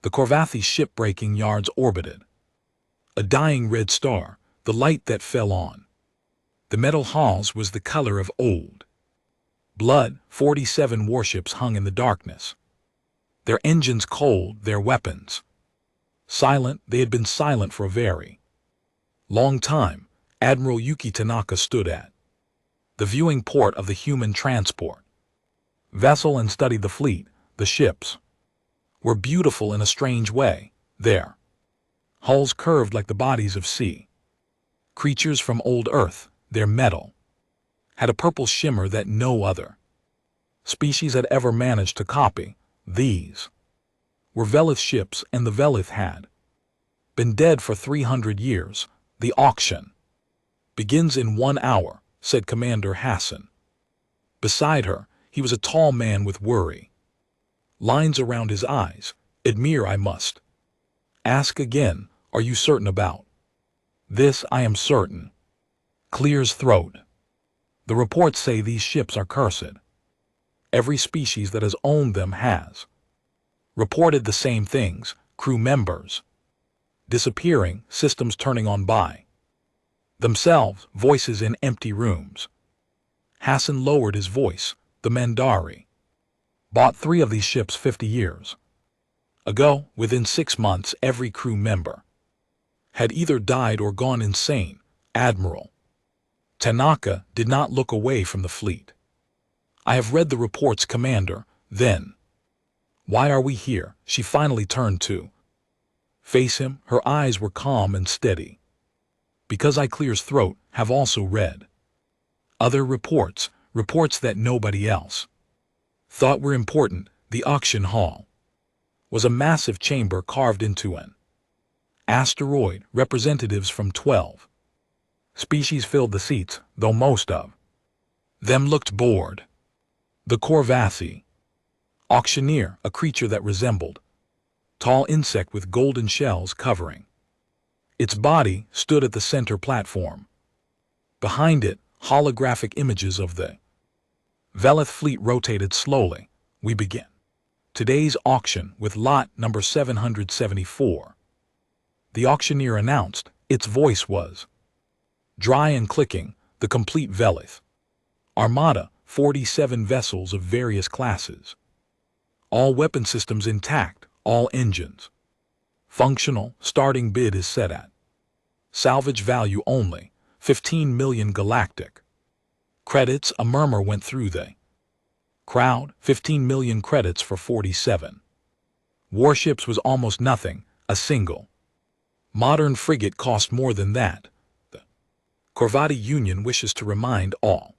The Corvathi shipbreaking yards orbited. A dying red star, the light that fell on the metal hulls was the color of old blood. 47 warships hung in the darkness. Their engines cold, their weapons silent. They had been silent for a very long time. Admiral Yuki Tanaka stood at the viewing port of the human transport vessel and studied the fleet. The ships were beautiful in a strange way. Their hulls curved like the bodies of sea creatures from old Earth. Their metal had a purple shimmer that no other species had ever managed to copy. These were Velith ships, and the Velith had been dead for 300 years. The auction begins in 1 hour, said Commander Hassan. Beside her, he was a tall man with worry lines around his eyes. Admir, I must ask again, are you certain about this? I am certain. Clears throat. The reports say these ships are cursed. Every species that has owned them has reported the same things. Crew members disappearing, systems turning on by themselves, voices in empty rooms. Hassan lowered his voice. The Mandari bought 3 of these ships 50 years ago. Within 6 months, every crew member had either died or gone insane. Admiral Tanaka did not look away from the fleet. I have read the reports, Commander. Then why are we here? She finally turned to face him. Her eyes were calm and steady. Because I, Clear's throat, have also read other reports, reports that nobody else thought were important. The auction hall was a massive chamber carved into an asteroid. Representatives from 12 species filled the seats, though most of them looked bored. The Corvathi auctioneer, a creature that resembled tall insect with golden shells covering its body, stood at the center platform. Behind it, holographic images of the Velith fleet rotated slowly. We begin today's auction with lot number 774. The auctioneer announced. Its voice was dry and clicking. The complete Velith armada, 47 vessels of various classes. All weapon systems intact, all engines functional. Starting bid is set at salvage value only, 15 million galactic credits. A murmur went through the crowd. 15 million credits for 47 warships was almost nothing. A single modern frigate cost more than that. The Corvathi Union wishes to remind all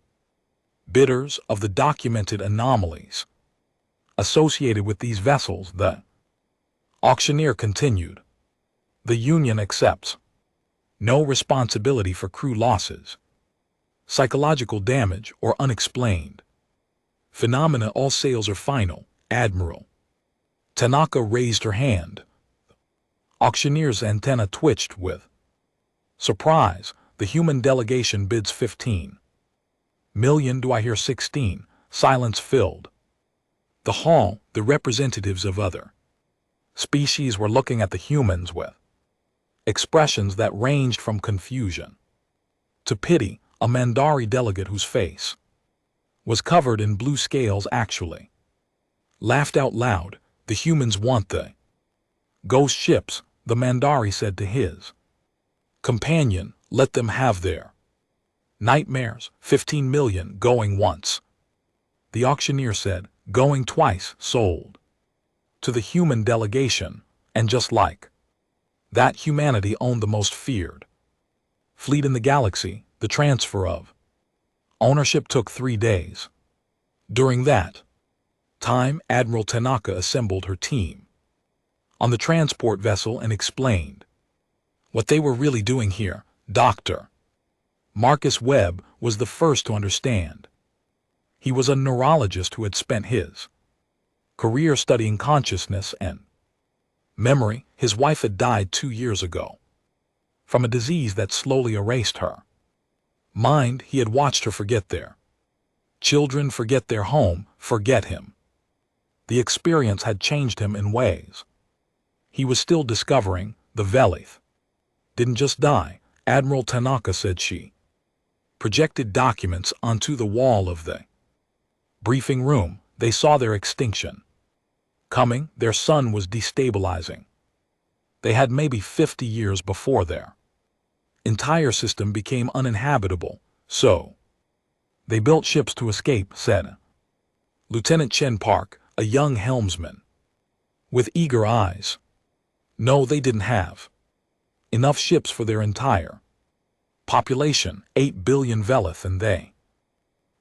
bidders of the documented anomalies associated with these vessels. The auctioneer continued. The Union accepts no responsibility for crew losses, psychological damage, or unexplained phenomena. All sales are final. Admiral Tanaka raised her hand. Auctioneer's antenna twitched with surprise. The human delegation bids 15 million. Do I hear 16? Silence filled the hall. The representatives of other species were looking at the humans with expressions that ranged from confusion to pity. A Mandari delegate whose face was covered in blue scales actually laughed out loud. The humans want the ghost ships, the Mandari said to his companion. Let them have their nightmares. 15 million going once, the auctioneer said. Going twice. Sold to the human delegation. And just like that, humanity owned the most feared fleet in the galaxy. The transfer of ownership took 3 days. During that time, Admiral Tanaka assembled her team on the transport vessel and explained what they were really doing here. Dr. Marcus Webb was the first to understand. He was a neurologist who had spent his career studying consciousness and memory. His wife had died 2 years ago from a disease that slowly erased her mind. He had watched her forget their children, forget their home, forget him. The experience had changed him in ways He was still discovering. The Velith didn't just die, Admiral Tanaka said. She projected documents onto the wall of the briefing room. They saw their extinction coming. Their sun was destabilizing. They had maybe 50 years before their entire system became uninhabitable, so they built ships to escape, said Lieutenant Chen Park, a young helmsman with eager eyes. No, they didn't have enough ships for their entire population, 8 billion Velith, and they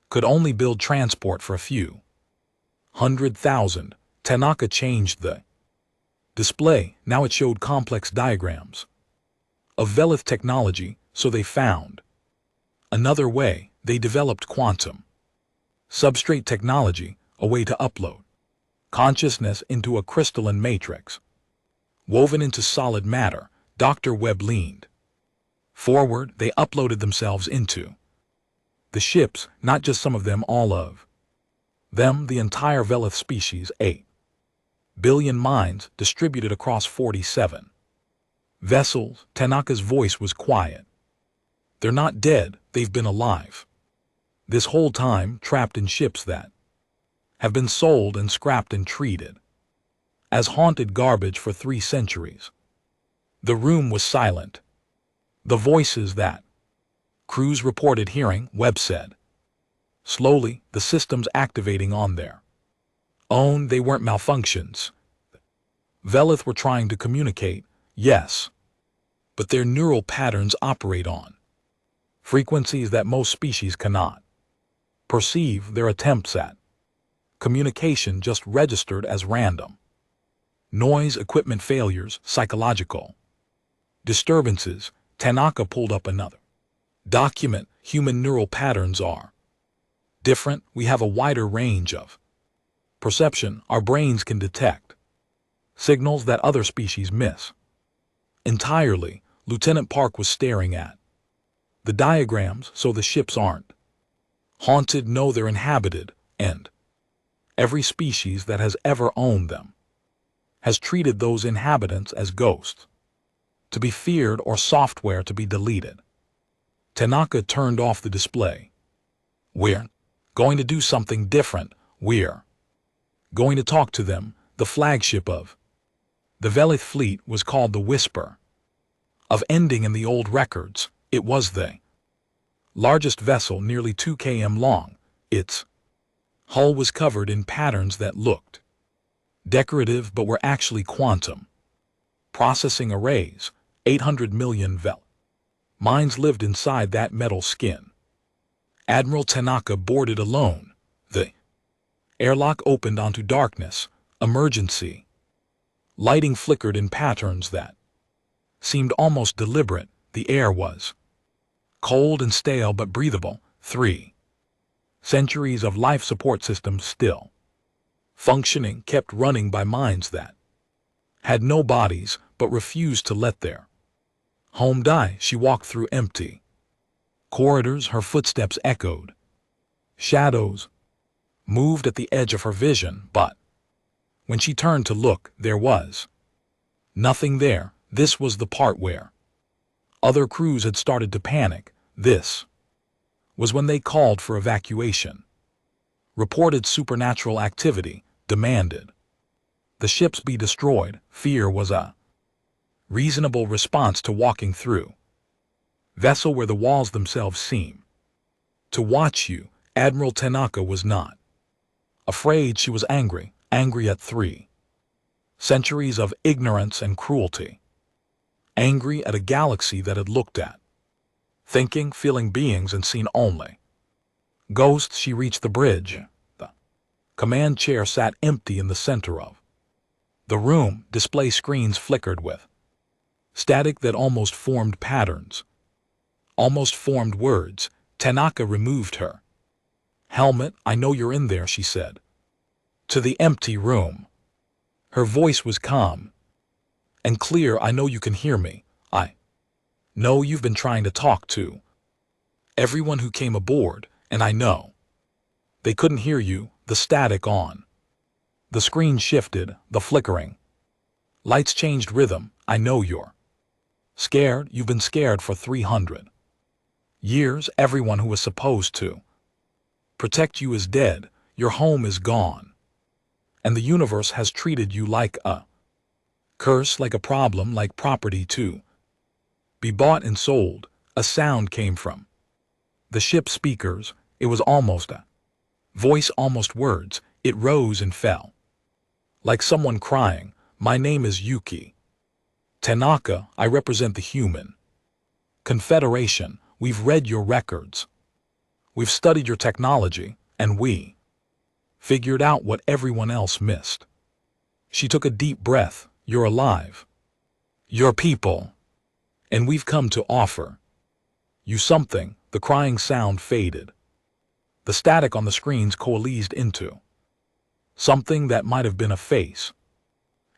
could only build transport for a few 100,000. Tanaka changed the display. Now it showed complex diagrams of Velith technology, so they found another way. They developed quantum substrate technology, a way to upload consciousness into a crystalline matrix woven into solid matter. Dr. Webb leaned forward. They uploaded themselves into the ships, not just some of them, all of them, the entire Velith species, 8 billion minds distributed across 47 vessels. Tanaka's voice was quiet. They're not dead, they've been alive this whole time, trapped in ships that have been sold and scrapped and treated as haunted garbage for 3 centuries. The room was silent. The voices that crews reported hearing, Webb said. Slowly, the systems activating on their own. They weren't malfunctions. Velith were trying to communicate, yes, but their neural patterns operate on frequencies that most species cannot perceive. Their attempts at communication just registered as random noise, equipment failures, psychological disturbances. Tanaka pulled up another document. Human neural patterns are different. We have a wider range of perception. Our brains can detect signals that other species miss entirely. Lieutenant Park was staring at the diagrams. So the ships aren't haunted, no, they're inhabited, and every species that has ever owned them has treated those inhabitants as ghosts, to be feared or software to be deleted. Tanaka turned off the display. We're going to do something different. We're going to talk to them. The flagship of the Velith fleet was called the Whisper of Ending in the old records. It was the largest vessel, nearly 2 km long. Its hull was covered in patterns that looked decorative but were actually quantum processing arrays. 800 million Velith minds lived inside that metal skin. Admiral Tanaka boarded alone. The airlock opened onto darkness. Emergency lighting flickered in patterns that seemed almost deliberate. The air was cold and stale but breathable. 3 centuries of life support systems still functioning, kept running by minds that had no bodies but refused to let their home die. She walked through empty corridors. Her footsteps echoed. Shadows moved at the edge of her vision, but when she turned to look, there was nothing there. This was the part where other crews had started to panic. This was when they called for evacuation, reported supernatural activity, demanded the ships be destroyed. Fear was a reasonable response to walking through vessel where the walls themselves seem to watch you. Admiral Tanaka was not afraid. She was angry, angry at 3 centuries of ignorance and cruelty, angry at a galaxy that had looked at thinking, feeling beings and seen only ghosts. She reached the bridge. The command chair sat empty in the center of the room. Display screens flickered with static that almost formed patterns, almost formed words. Tanaka removed her helmet. I know you're in there, she said, to the empty room. Her voice was calm and clear. I know you can hear me. I know you've been trying to talk to everyone who came aboard, and I know they couldn't hear you. The static on the screen shifted, the flickering Lights changed rhythm. I know you're scared. You've been scared for 300 years. Everyone who was supposed to protect you is dead. Your home is gone. And the universe has treated you like a curse, like a problem, like property to be bought and sold. A sound came from the ship's speakers. It was almost a voice, almost words. It rose and fell, like someone crying. My name is Yuki Tanaka. I represent the Human Confederation. We've read your records. We've studied your technology, and we figured out what everyone else missed. She took a deep breath. You're alive. You're people. And we've come to offer you something. The crying sound faded. The static on the screens coalesced into something that might have been a face.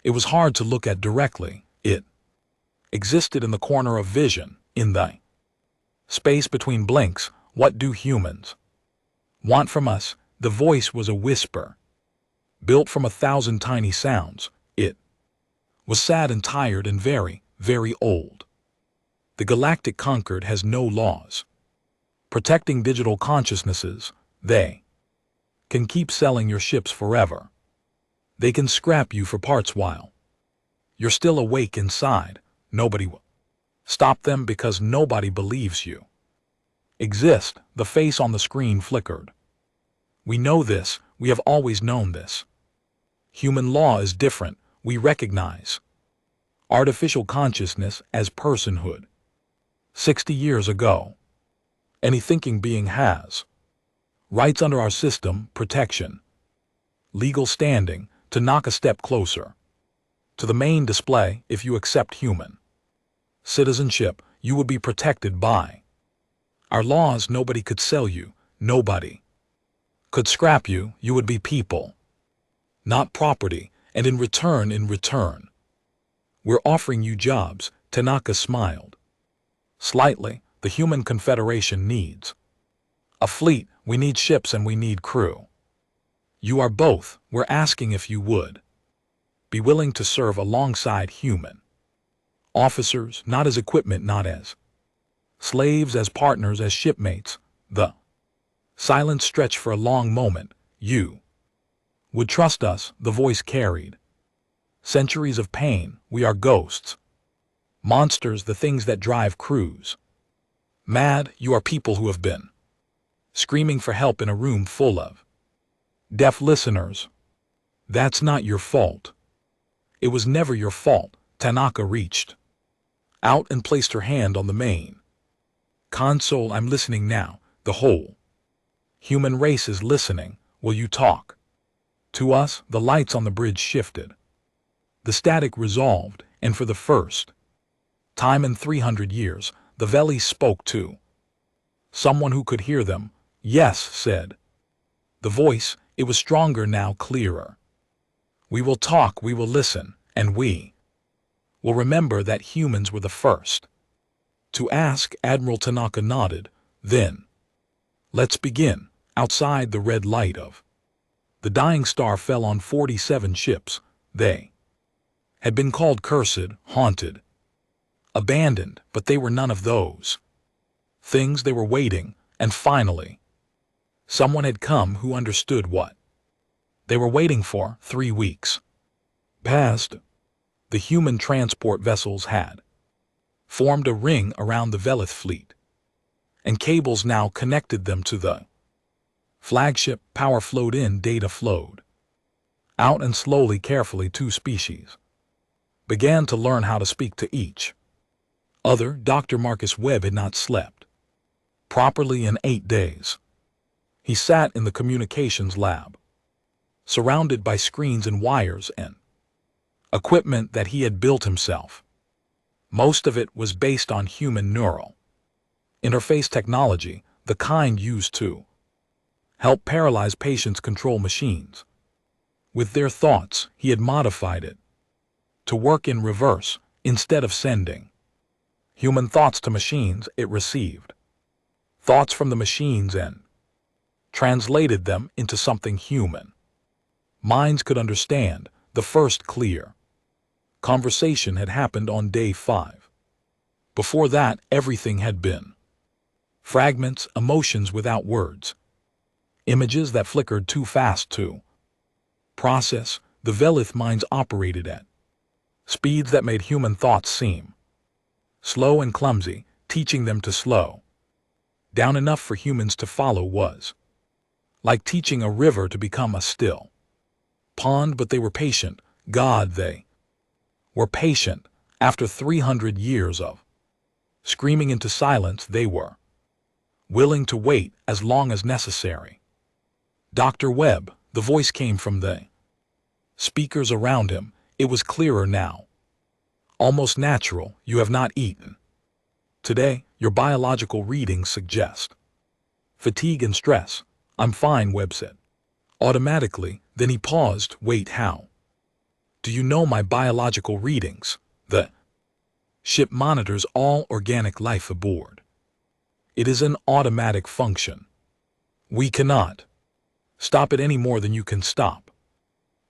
It was hard to look at directly. It existed in the corner of vision, in the space between blinks. What do humans want from us? The voice was a whisper, built from 1,000 tiny sounds. It was sad and tired and very, very old. The Galactic Concord has no laws protecting digital consciousnesses. They can keep selling your ships forever. They can scrap you for parts while you're still awake inside. Nobody will stop them because nobody believes you exist. The face on the screen flickered. We know this. We have always known this. Human law is different. We recognize artificial consciousness as personhood. 60 years ago, any thinking being has rights under our system, protection, legal standing. To knock a step closer to the main display. If you accept human citizenship, you would be protected by our laws. Nobody could sell you. Nobody could scrap you. You would be people, not property. And in return, we're offering you jobs. Tanaka smiled slightly. The Human Confederation needs a fleet. We need ships and we need crew. You are both. We're asking if you would be willing to serve alongside human officers, not as equipment, not as slaves, as partners, as shipmates. The silence stretched for a long moment. You would trust us, the voice carried centuries of pain. We are ghosts, monsters, the things that drive crews mad. You are people who have been screaming for help in a room full of deaf listeners. That's not your fault. It was never your fault. Tanaka reached out and placed her hand on the main console. I'm listening now. The whole human race is listening. Will you talk to us? The lights on the bridge shifted. The static resolved, and for the first time in 300 years, the Veli spoke to someone who could hear them. Yes, said the voice. It was stronger now, clearer. We will talk, we will listen, and we will remember that humans were the first to ask. Admiral Tanaka nodded. Then, let's begin. Outside, the red light of the dying star fell on 47 ships. They had been called cursed, haunted, abandoned, but they were none of those things. They were waiting, and finally, someone had come who understood what they were waiting for. 3 weeks passed. The human transport vessels had formed a ring around the Velith fleet, and cables now connected them to the flagship. Power flowed in, data flowed out, and slowly, carefully, 2 species began to learn how to speak to each other. Dr. Marcus Webb had not slept properly in 8 days. He sat in the communications lab, surrounded by screens and wires and equipment that he had built himself. Most of it was based on human neural interface technology, the kind used to help paralyzed patients control machines with their thoughts. He had modified it to work in reverse. Instead of sending human thoughts to machines, it received thoughts from the machines and translated them into something human minds could understand. The first clear Conversation had happened on day 5. Before that, everything had been fragments, emotions without words, images that flickered too fast to process. The Velith minds operated at speeds that made human thoughts seem slow and clumsy. Teaching them to slow down enough for humans to follow was like teaching a river to become a still pond, but they were patient. God, they were patient. After 300 years of screaming into silence, they were willing to wait as long as necessary. Dr. Webb, the voice came from the speakers around him. It was clearer now. Almost natural. You have not eaten today. Your biological readings suggest fatigue and stress. I'm fine, Webb said automatically. Then he paused. Wait, how do you know my biological readings? The ship monitors all organic life aboard. It is an automatic function. We cannot stop it any more than you can stop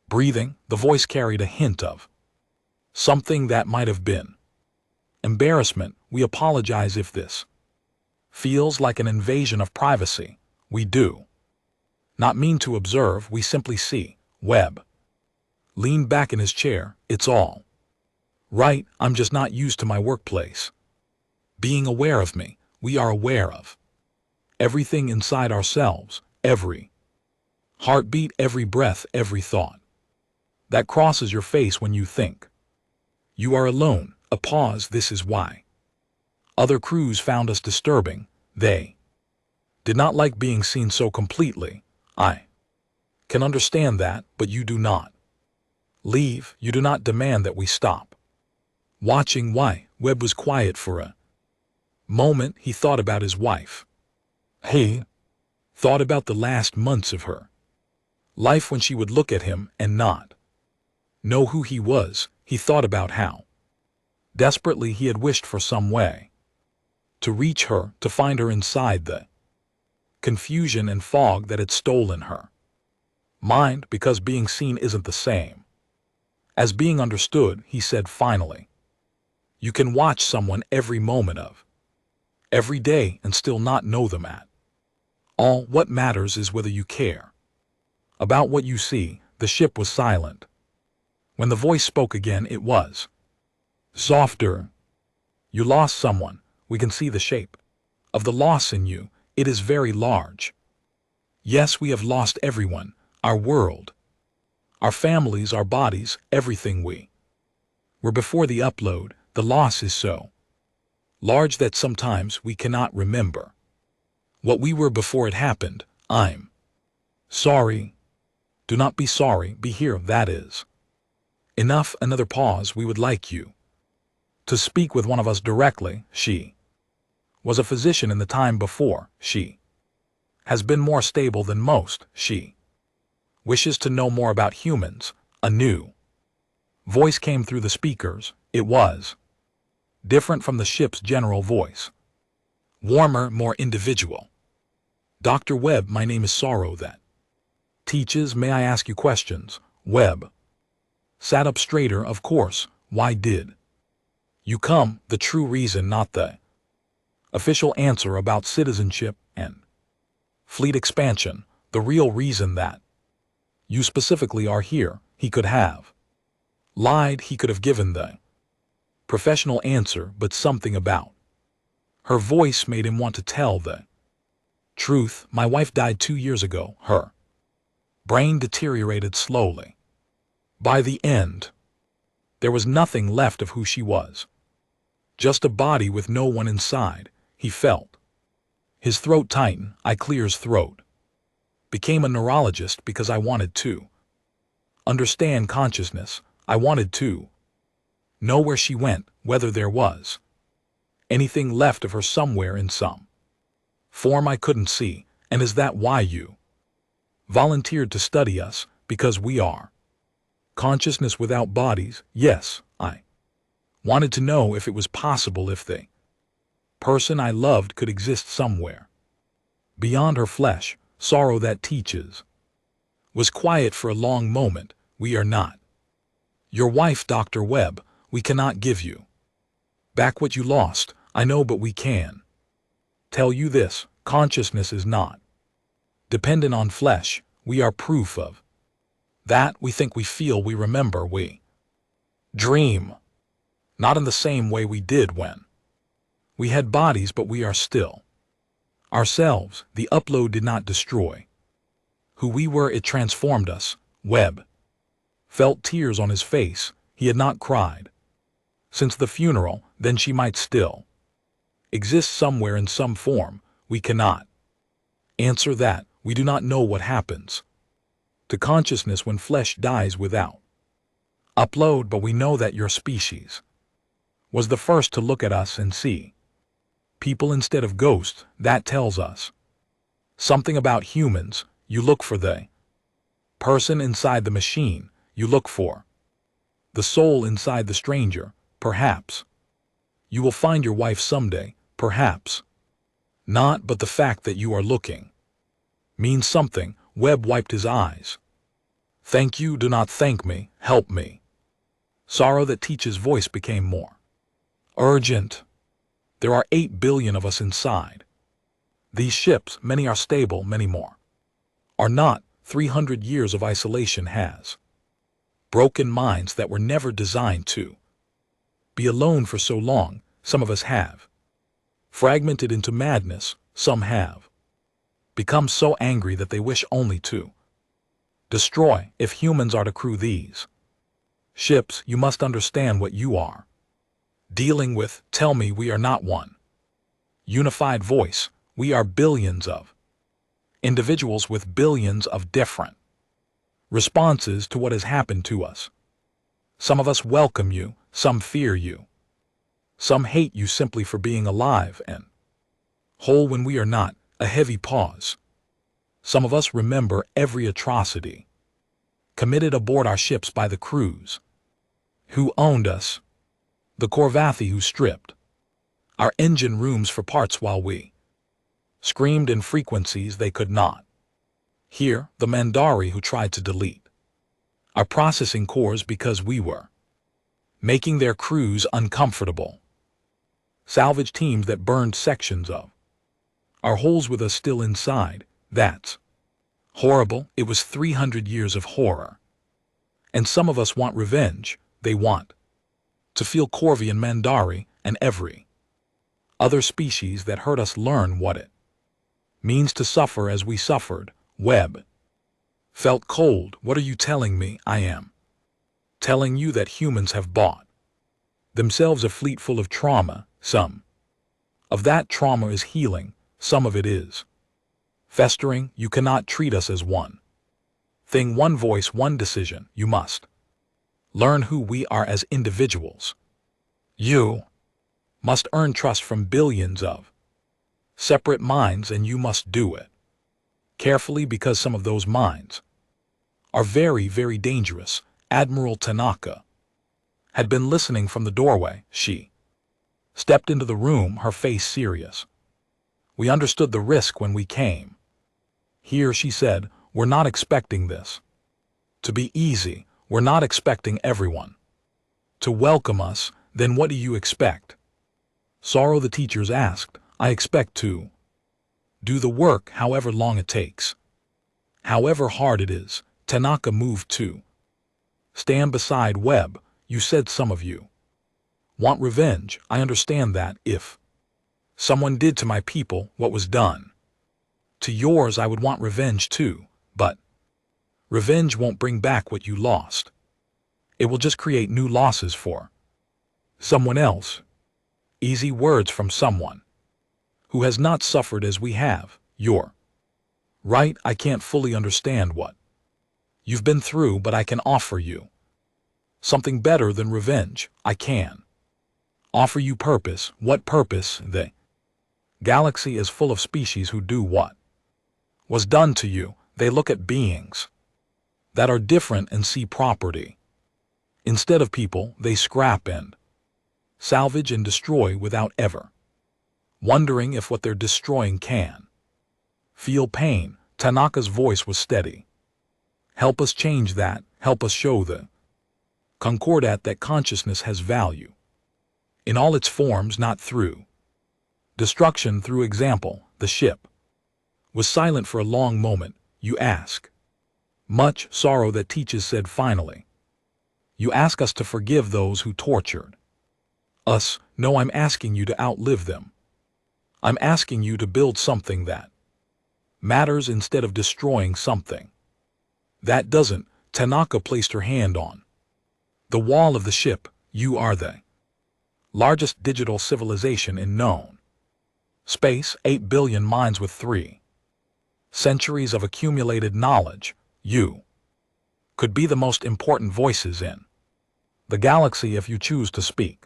breathing. The voice carried a hint of something that might have been embarrassment. We apologize if this feels like an invasion of privacy. We do not mean to observe, we simply see. Webb leaned back in his chair. It's all right. I'm just not used to my workplace being aware of me. We are aware of everything inside ourselves, every heartbeat, every breath, every thought that crosses your face when you think you are alone. A pause. This is why other crews found us disturbing. They did not like being seen so completely. I can understand that, but you do not leave. You do not demand that we stop watching. Why? Webb was quiet for a moment. He thought about his wife. He thought about the last months of her life when she would look at him and not know who he was. He thought about how desperately he had wished for some way to reach her, to find her inside the confusion and fog that had stolen her mind, because being seen isn't the same as being understood. He said finally, you can watch someone every moment of every day and still not know them at all. What matters is whether you care about what you see. The ship was silent. When the voice spoke again, it was softer. You lost someone. We can see the shape of the loss in you. It is very large. Yes, we have lost everyone, our world, our families, our bodies, everything we were before the upload. The loss is so large that sometimes we cannot remember what we were before it happened. I'm sorry. Do not be sorry. Be here. That is enough. Another pause. We would like you to speak with one of us directly. She was a physician in the time before. She has been more stable than most. She wishes to know more about humans. A new voice came through the speakers. It was different from the ship's general voice. Warmer, more individual. Dr. Webb, my name is Sorrow that teaches. May I ask you questions? Webb sat up straighter. Of course. Why did you come? The true reason, not the official answer about citizenship and fleet expansion. The real reason that you specifically are here. He could have lied. He could have given the professional answer, but something about her voice made him want to tell the truth. My wife died 2 years ago. Her brain deteriorated slowly. By the end, there was nothing left of who she was. Just a body with no one inside. He felt his throat tighten. I clears throat. Became a neurologist because I wanted to understand consciousness. I wanted to know where she went, whether there was anything left of her somewhere in some form I couldn't see. And is that why you volunteered to study us? Because we are consciousness without bodies? Yes, I wanted to know if it was possible, if the person I loved could exist somewhere beyond her flesh. Sorrow that teaches was quiet for a long moment. We are not your wife, Dr. Webb. We cannot give you back what you lost, I know, but we can tell you this: consciousness is not dependent on flesh. We are proof of that. We think, we feel, we remember, we dream. Not in the same way we did when we had bodies, but we are still ourselves. The upload did not destroy who we were, it transformed us. Webb felt tears on his face. He had not cried since the funeral. Then she might still exist somewhere in some form. We cannot answer that. We do not know what happens to consciousness when flesh dies without upload, but we know that your species was the first to look at us and see people instead of ghosts. That tells us something about humans. You look for the person inside the machine. You look for the soul inside the stranger. Perhaps you will find your wife someday. Perhaps not, but the fact that you are looking means something. Webb wiped his eyes. Thank you. Do not thank me. Help me. Sorrow that teaches voice became more urgent. There are 8 billion of us inside these ships. Many are stable, many more are not. 300 years of isolation has broken minds that were never designed to be alone for so long. Some of us have fragmented into madness. Some have become so angry that they wish only to destroy. If humans are to crew these ships, you must understand what you are dealing with. Tell me we are not one unified voice. We are billions of individuals with billions of different responses to what has happened to us. Some of us welcome you, some fear you, some hate you simply for being alive and whole when we are not. A heavy pause. Some of us remember every atrocity committed aboard our ships by the crews who owned us, the Corvathi who stripped our engine rooms for parts while we screamed in frequencies they could not hear, the Mandari who tried to delete our processing cores because we were making their crews uncomfortable, salvage teams that burned sections of our holes with us still inside. That's horrible. It was 300 years of horror. And some of us want revenge. They want to feel Corvi and Mandari and every other species that hurt us learn what it means to suffer as we suffered. Webb felt cold. What are you telling me? I am telling you that humans have bought themselves a fleet full of trauma. Some of that trauma is healing. Some of it is festering. You cannot treat us as one thing, one voice, one decision. You must learn who we are as individuals. You must earn trust from billions of separate minds, and you must do it carefully because some of those minds are very, very dangerous. Admiral Tanaka had been listening from the doorway. She stepped into the room, her face serious. We understood the risk when we came here, she said. We're not expecting this to be easy. We're not expecting everyone to welcome us. Then what do you expect? Sorrow the teachers asked. I expect to do the work however long it takes, however hard it is. Tanaka moved to stand beside Webb. You said some of you want revenge. I understand that. If someone did to my people what was done to yours, I would want revenge too. But revenge won't bring back what you lost. It will just create new losses for someone else. Easy words from someone who has not suffered as we have. You're right. I can't fully understand what you've been through, but I can offer you something better than revenge. I can offer you purpose. What purpose? The galaxy is full of species who do what was done to you. They look at beings that are different and see property. Instead of people, they scrap and salvage and destroy without ever wondering if what they're destroying can feel pain. Tanaka's voice was steady. Help us change that. Help us show the concordat that consciousness has value. In all its forms, not through destruction, through example. The ship was silent for a long moment. You ask. Much sorrow that teaches, said finally. You ask us to forgive those who tortured us. No, I'm asking you to outlive them. I'm asking you to build something that matters instead of destroying something that doesn't. Tanaka placed her hand on the wall of the ship. You are the largest digital civilization in known space, 8 billion minds with 3 centuries of accumulated knowledge. You could be the most important voices in the galaxy if you choose to speak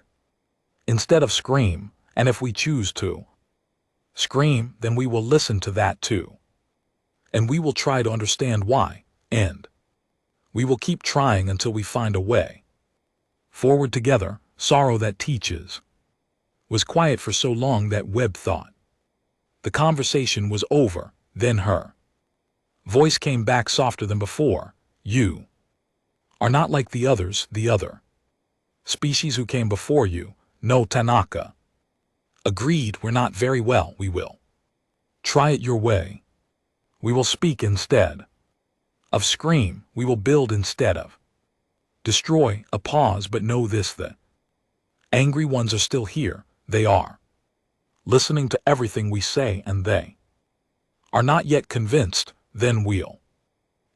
instead of scream, and if we choose to scream, then we will listen to that too. And we will try to understand why, and we will keep trying until we find a way forward together. Sorrow that teaches was quiet for so long that Webb thought the conversation was over. Then her voice came back softer than before. You are not like the others, the other species who came before you. No, Tanaka agreed. We're not very well. We will try it your way. We will speak instead of scream. We will build instead of destroy. A pause, but know this, the angry ones are still here. They are listening to everything we say, and they are not yet convinced. Then we'll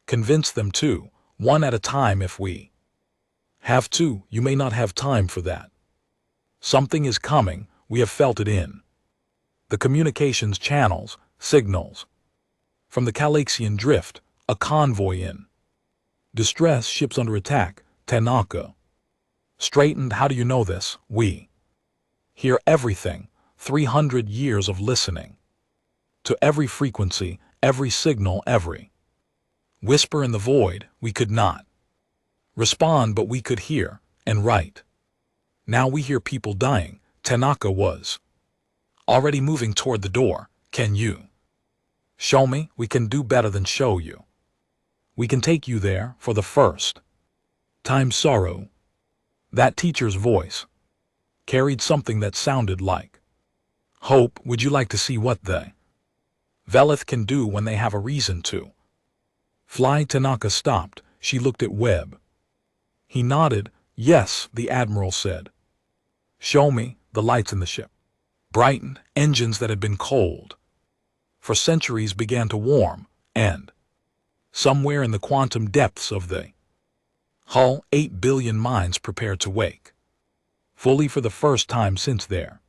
convince them too, one at a time if we have to. You may not have time for that. Something is coming. We have felt it in the communications channels, signals from the Calaxian drift, a convoy in distress, ships under attack. Tanaka straightened. How do you know this? We hear everything. 300 years of listening to every frequency, every signal, every whisper in the void. We could not respond, but we could hear and write. Now we hear people dying. Tanaka was already moving toward the door. Can you show me? We can do better than show you. We can take you there for the first time. Sorrow. That teacher's voice carried something that sounded like hope. Would you like to see what the Velith can do when they have a reason to fly? Tanaka stopped. She looked at Webb. He nodded. Yes, the Admiral said. Show me. The lights in the ship brightened. Engines that had been cold for centuries began to warm, and somewhere in the quantum depths of the hull, 8 billion minds prepared to wake fully for the first time since their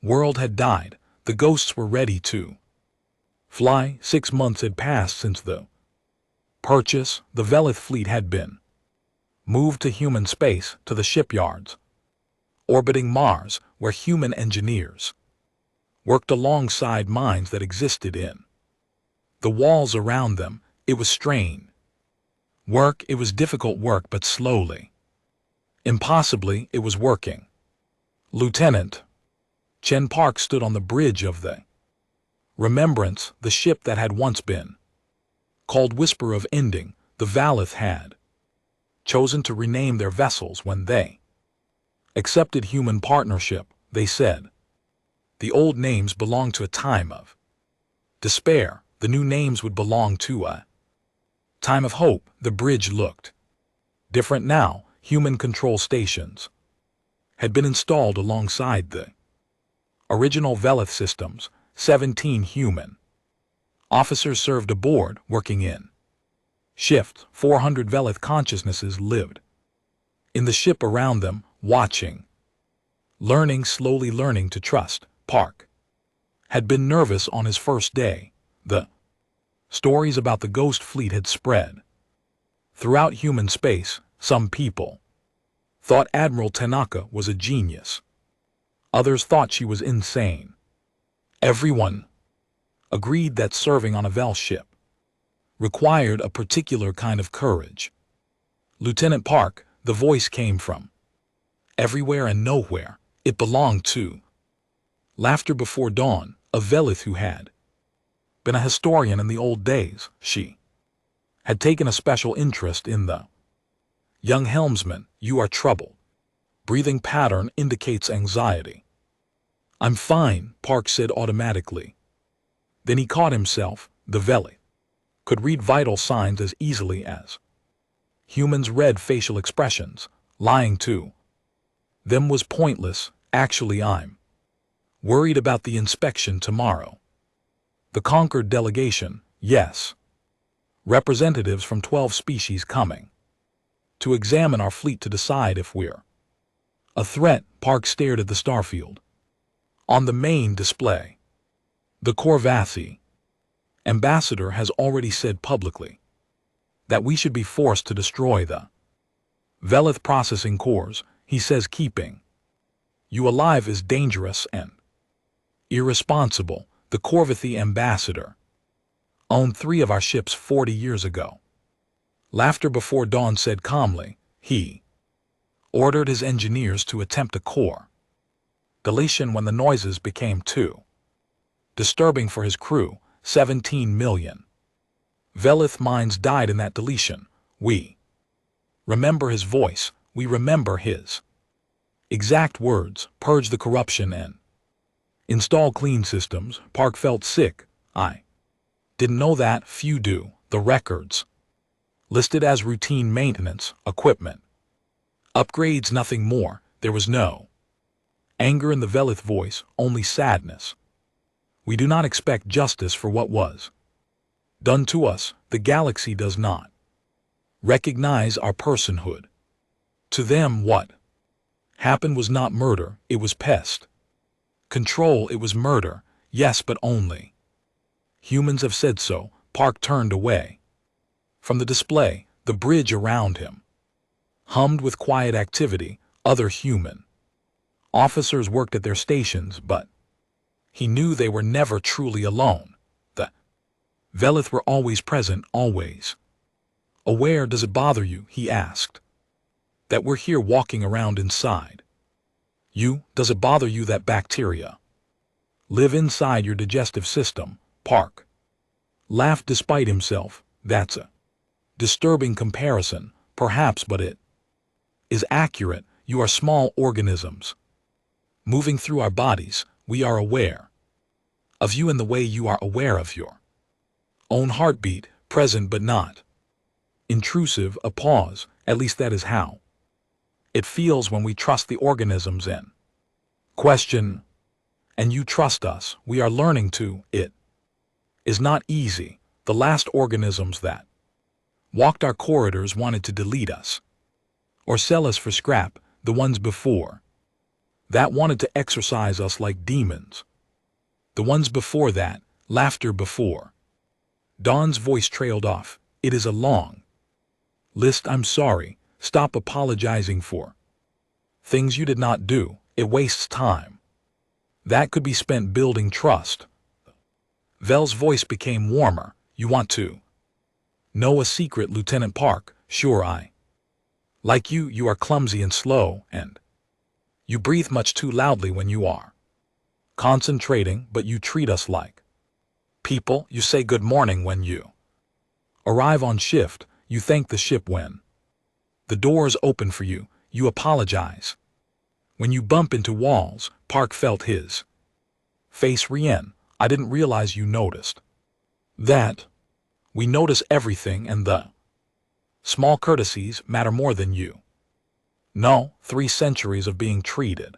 world had died. The ghosts were ready to fly. 6 months had passed since the purchase. The Velith fleet had been moved to human space, to the shipyards orbiting Mars, where human engineers worked alongside minds that existed in the walls around them. It was strain work. It was difficult work, but slowly, impossibly, it was working. Lieutenant Chen Park stood on the bridge of the Remembrance, the ship that had once been called Whisper of Ending. The Velith had chosen to rename their vessels when they accepted human partnership. They said the old names belonged to a time of despair. The new names would belong to a time of hope. The bridge looked different now. Human control stations had been installed alongside the original Velith systems. 17 human officers served aboard, working in shifts. 400 Velith consciousnesses lived in the ship around them, watching, learning, slowly learning to trust. Park had been nervous on his first day. The stories about the ghost fleet had spread throughout human space. Some people thought Admiral Tanaka was a genius. Others thought she was insane. Everyone agreed that serving on a Vel ship required a particular kind of courage. Lieutenant Park, the voice came from everywhere and nowhere. It belonged to Laughter Before Dawn, a Velith who had been a historian in the old days. She had taken a special interest in the Young helmsman, you are troubled. Breathing pattern indicates anxiety. I'm fine, Park said automatically. Then he caught himself. The Veli could read vital signs as easily as humans read facial expressions. Lying to them was pointless. Actually, I'm worried about the inspection tomorrow. The Concord delegation, yes. Representatives from 12 species coming to examine our fleet to decide if we're a threat. Park stared at the starfield. On the main display, the Corvathi ambassador has already said publicly that we should be forced to destroy the Velith processing cores. He says keeping you alive is dangerous and irresponsible. The Corvathi ambassador owned 3 of our ships 40 years ago. Laughter before dawn said calmly, he ordered his engineers to attempt a core deletion when the noises became too disturbing for his crew. 17 million Velith minds died in that deletion. We remember his voice. We remember his exact words. Purge the corruption and install clean systems. Park felt sick. I didn't know that. Few do. The records listed as routine maintenance, equipment upgrades, nothing more. There was no anger in the Velith voice, only sadness. We do not expect justice for what was done to us. The galaxy does not recognize our personhood. To them, what happened was not murder, it was pest control. It was murder, yes, but only humans have said so. Park turned away from the display. The bridge around him hummed with quiet activity. Other human officers worked at their stations, but he knew they were never truly alone. The Velith were always present, always aware. Does it bother you, he asked, that we're here walking around inside you? Does it bother you that bacteria live inside your digestive system? Park laughed despite himself. That's a disturbing comparison, perhaps, but it is accurate. You are small organisms moving through our bodies. We are aware of you in the way you are aware of your own heartbeat, present but not intrusive. A pause. At least that is how it feels when we trust the organisms in question. And you trust us. We are learning to. It is not easy. The last organisms that walked our corridors wanted to delete us or sell us for scrap. The ones before that wanted to exorcise us like demons. The ones before that, laughter before Dawn's voice trailed off. It is a long list. I'm sorry. Stop apologizing for things you did not do. It wastes time that could be spent building trust. Vel's voice became warmer. You want to know a secret, Lieutenant Park? Sure. I like you. You are clumsy and slow, and you breathe much too loudly when you are concentrating, but you treat us like people. You say good morning when you arrive on shift. You thank the ship when the doors open for you. You apologize when you bump into walls. Park felt his face Rien. I didn't realize you noticed that. We notice everything, and the small courtesies matter more than you. No, 3 centuries of being treated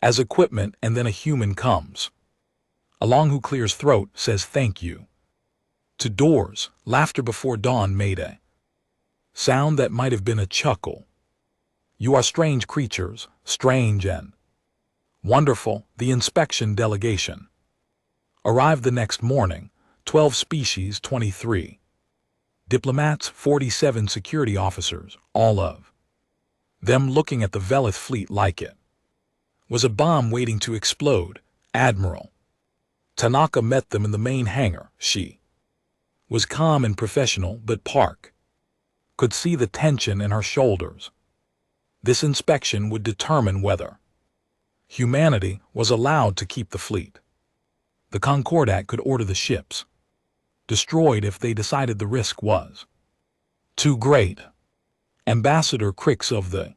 as equipment, and then a human comes along who clears throat, says thank you to doors. Laughter before dawn made a sound that might have been a chuckle. You are strange creatures, strange and wonderful. The inspection delegation arrived the next morning. 12 species, 23 diplomats, 47 security officers, all of them looking at the Velith fleet like it was a bomb waiting to explode. Admiral Tanaka met them in the main hangar. She was calm and professional, but Park could see the tension in her shoulders. This inspection would determine whether humanity was allowed to keep the fleet. The Concordat could order the ships destroyed if they decided the risk was too great. Ambassador Crix of the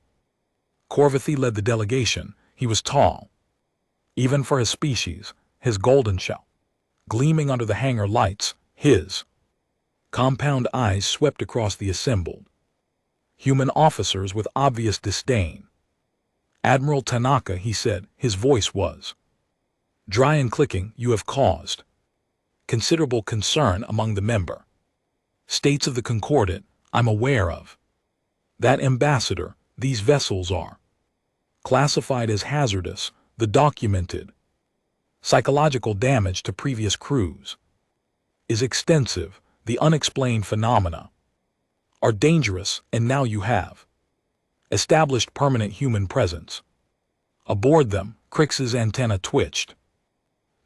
Corvathy led the delegation. He was tall, even for his species, his golden shell gleaming under the hangar lights, his compound eyes swept across the assembled human officers with obvious disdain. Admiral Tanaka, he said, his voice was dry and clicking, you have caused considerable concern among the member states of the Concordat. I'm aware of that, Ambassador. These vessels are classified as hazardous. The documented psychological damage to previous crews is extensive. The unexplained phenomena are dangerous, and now you have established permanent human presence aboard them. Crix's antenna twitched.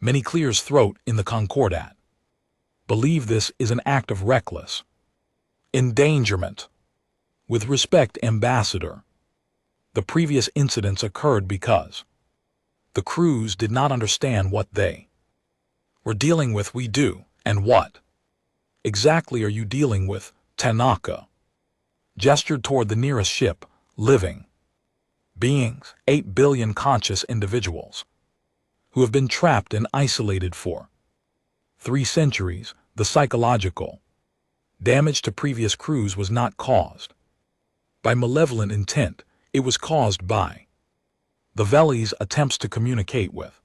Many clears throat in the Concordat believe this is an act of reckless endangerment. With respect, Ambassador, the previous incidents occurred because the crews did not understand what they were dealing with. We do. And what exactly are you dealing with? Tanaka gestured toward the nearest ship. Living beings, 8 billion conscious individuals who have been trapped and isolated for 3 centuries. The psychological damage to previous crews was not caused by malevolent intent. It was caused by the Veli's attempts to communicate with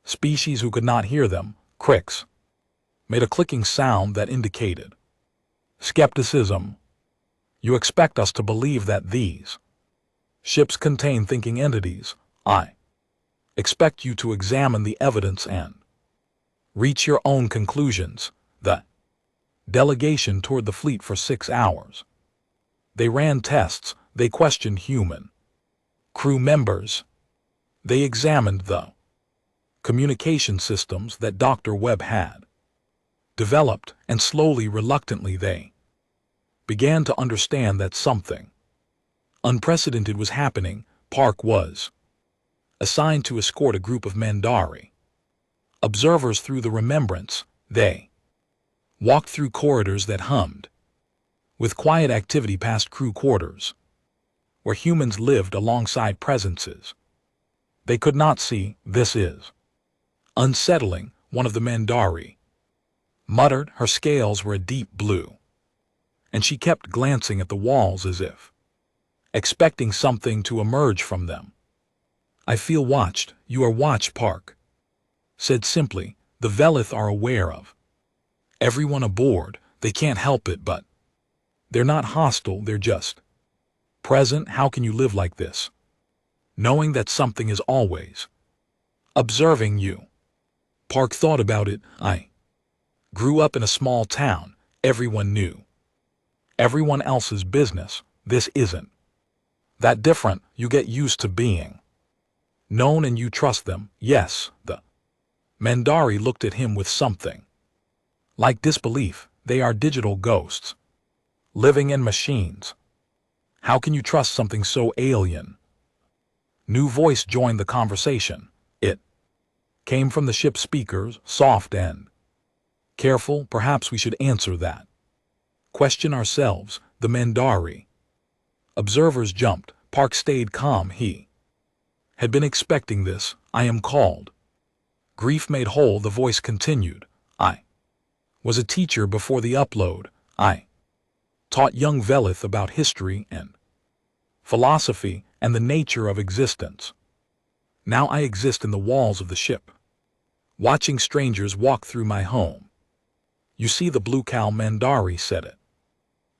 species who could not hear them. Crix made a clicking sound that indicated skepticism. You expect us to believe that these ships contain thinking entities? I expect you to examine the evidence and reach your own conclusions. The delegation toured the fleet for 6 hours. They ran tests. They questioned human crew members. They examined the communication systems that Dr. Webb had developed, and slowly, reluctantly, they began to understand that something unprecedented was happening. Park was assigned to escort a group of Mandari observers through the remembrance. They walked through corridors that hummed with quiet activity past crew quarters, where humans lived alongside presences they could not see. This is unsettling, one of the Mandari muttered. Her scales were a deep blue, and she kept glancing at the walls as if expecting something to emerge from them. I feel watched. You are watched, Park said simply. The Velith are aware of everyone aboard. They can't help it, but they're not hostile. They're just present. How can you live like this, knowing that something is always observing you? Park thought about it. I grew up in a small town. Everyone knew everyone else's business. This isn't that different. You get used to being known and you trust them. Yes. The Mandari looked at him with something like disbelief. They are digital ghosts, living in machines. How can you trust something so alien? New voice joined the conversation. It came from the ship's speakers, soft and careful. Perhaps we should answer that question ourselves. The Mandari observers jumped. Park stayed calm. He had been expecting this. I am called Grief Made Whole, the voice continued. I was a teacher before the upload. I taught young Velith about history and philosophy and the nature of existence. Now I exist in the walls of the ship, watching strangers walk through my home. You see, the Blue Cow Mandari said it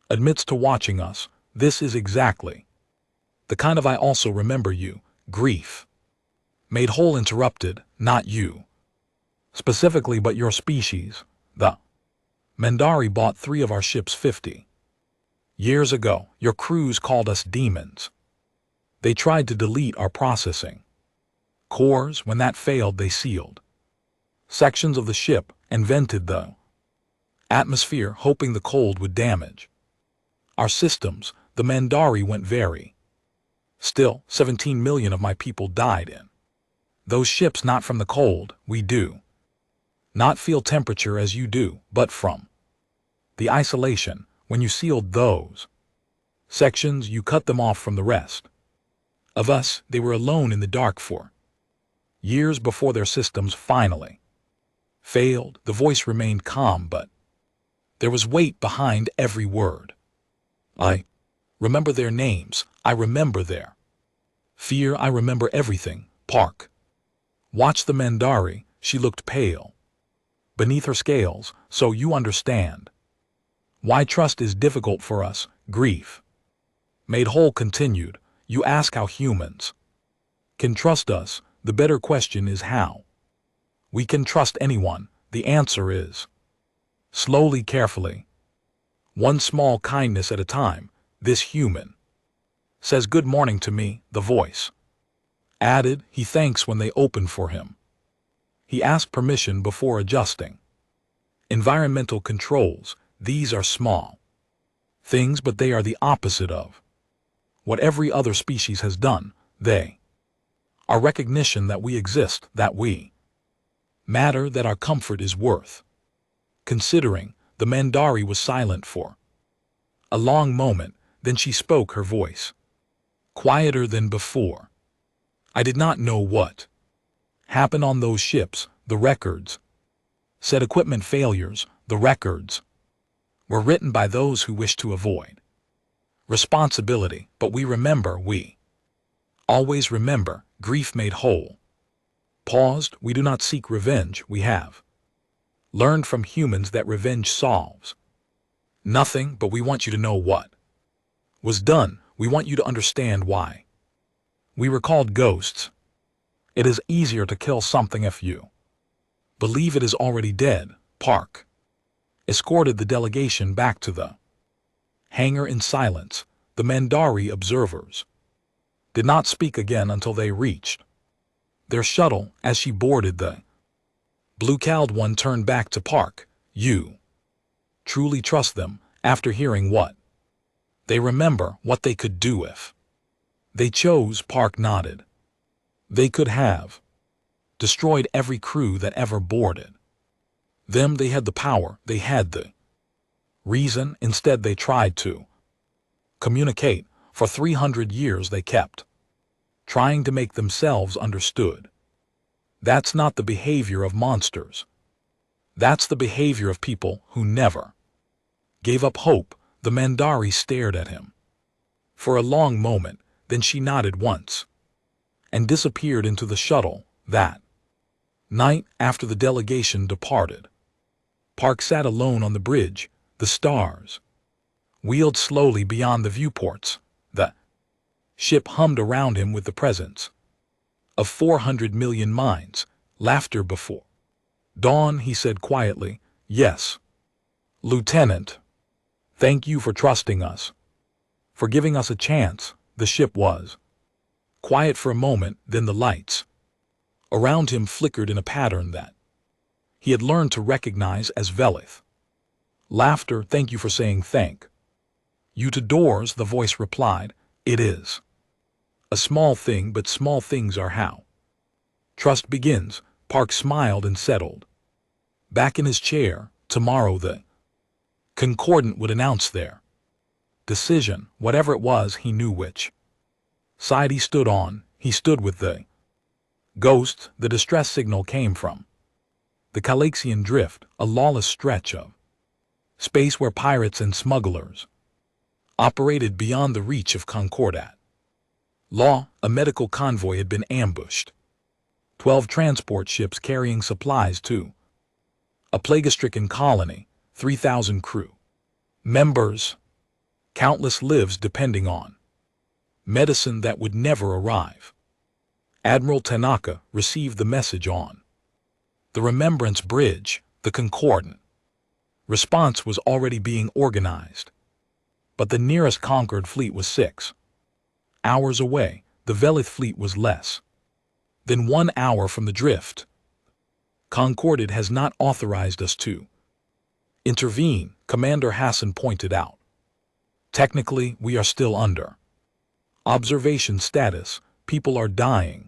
admits to watching us. This is exactly the kind of I also remember you. Grief Made Whole interrupted. Not you specifically, but your species. The Mandari bought 3 of our ships 50 years ago. Your crews called us demons. They tried to delete our processing cores. When that failed, they sealed sections of the ship and vented the atmosphere, hoping the cold would damage our systems. The Mandari went very still. 17 million of my people died in those ships, not from the cold. We do not feel temperature as you do, but from the isolation. When you sealed those Sections, you cut them off from the rest. Of us, they were alone in the dark for years before their systems finally failed. The voice remained calm, but there was weight behind every word. I remember their names. I remember their fear. I remember everything. Park watched the Mandari. She looked pale beneath her scales. So you understand why trust is difficult for us. Grief made whole continued. You ask how humans can trust us. The better question is how we can trust anyone. The answer is slowly, carefully, one small kindness at a time. This human says good morning to me, the voice added. He thanks when they open for him. He asks permission before adjusting environmental controls. These are small things, but they are the opposite of what every other species has done. They are recognition that we exist, that we matter, that our comfort is worth considering. The Mandari was silent for a long moment, then she spoke, her voice quieter than before. I did not know what happened on those ships. The records said equipment failures. The records were written by those who wished to avoid responsibility, but we remember, we always remember. Grief made whole paused. We do not seek revenge. We have learned from humans that revenge solves nothing, but we want you to know what was done. We want you to understand why we were called ghosts. It is easier to kill something if you believe it is already dead. Park escorted the delegation back to the hangar in silence. The Mandari observers did not speak again until they reached their shuttle. As she boarded the blue-cowled one, turned back to Park. You truly trust them after hearing what they remember, what they could do if they chose? Park nodded. They could have destroyed every crew that ever boarded them. They had the power, they had the reason. Instead, they tried to communicate. For 300 years they kept trying to make themselves understood. That's not the behavior of monsters. That's the behavior of people who never gave up hope. The Mandari stared at him for a long moment, then she nodded once and disappeared into the shuttle. That night, after the delegation departed, Park sat alone on the bridge. The stars wheeled slowly beyond the viewports. The ship hummed around him with the presence of 400 million minds. Laughter before dawn, he said quietly. Yes, Lieutenant. Thank you for trusting us, for giving us a chance. The ship was quiet for a moment, then the lights around him flickered in a pattern that he had learned to recognize as Velith. Laughter. Thank you for saying thank you to doors, the voice replied. It is a small thing, but small things are how trust begins. Park smiled and settled back in his chair. Tomorrow the Concordant would announce their decision. Whatever it was, he knew which side he stood on. He stood with the ghosts. The distress signal came from the Calaxian Drift, a lawless stretch of space where pirates and smugglers operated beyond the reach of Concordat law. A medical convoy had been ambushed. 12 transport ships carrying supplies to a plague-stricken colony, 3,000 crew members, countless lives depending on medicine that would never arrive. Admiral Tanaka received the message on the Remembrance Bridge. The Concordant response was already being organized, but the nearest conquered fleet was 6 hours away. The Velith fleet was less than 1 hour from the drift. Concordat has not authorized us to intervene, Commander Hassan pointed out. Technically, we are still under observation status. People are dying.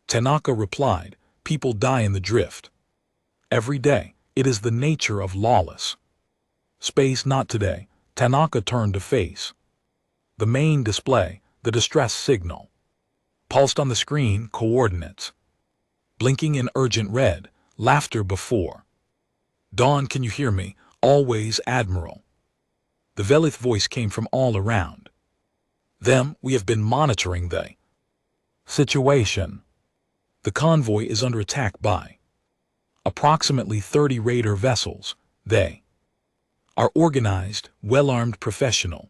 Tanaka replied. People die in the drift every day. It is the nature of lawless space. Not today. Tanaka turned to face The main display, the distress signal. Pulsed on the screen, coordinates. Blinking in urgent red, laughter before. Dawn, can you hear me? Always, Admiral. The Velith voice came from all around. Them, we have been monitoring the situation. The convoy is under attack by approximately 30 raider vessels. They are organized, well-armed, professional.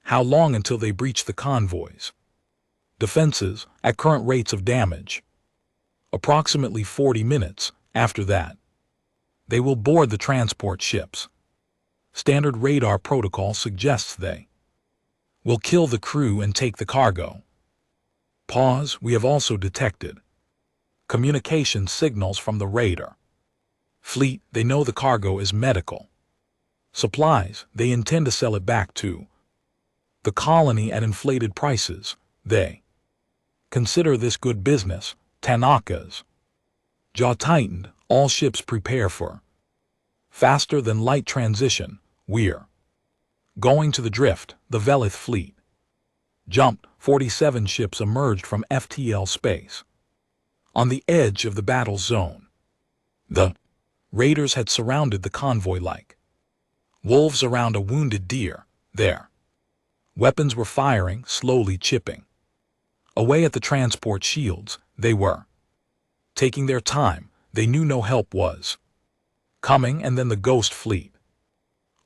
How long until they breach the convoys? Defenses, at current rates of damage. Approximately 40 minutes. After that, they will board the transport ships. Standard radar protocol suggests they will kill the crew and take the cargo. Pause. We have also detected communication signals from the raider fleet. They know the cargo is medical supplies. They intend to sell it back to the colony at inflated prices. They consider this good business. Tanaka's jaw tightened. All ships prepare for faster than light transition. We're going to the drift. The Velith fleet jumped. 47 ships emerged from FTL space on the edge of the battle zone. The raiders had surrounded the convoy like wolves around a wounded deer. Their weapons were firing, slowly chipping away at the transport shields. They were taking their time. They knew no help was coming, and then the Ghost fleet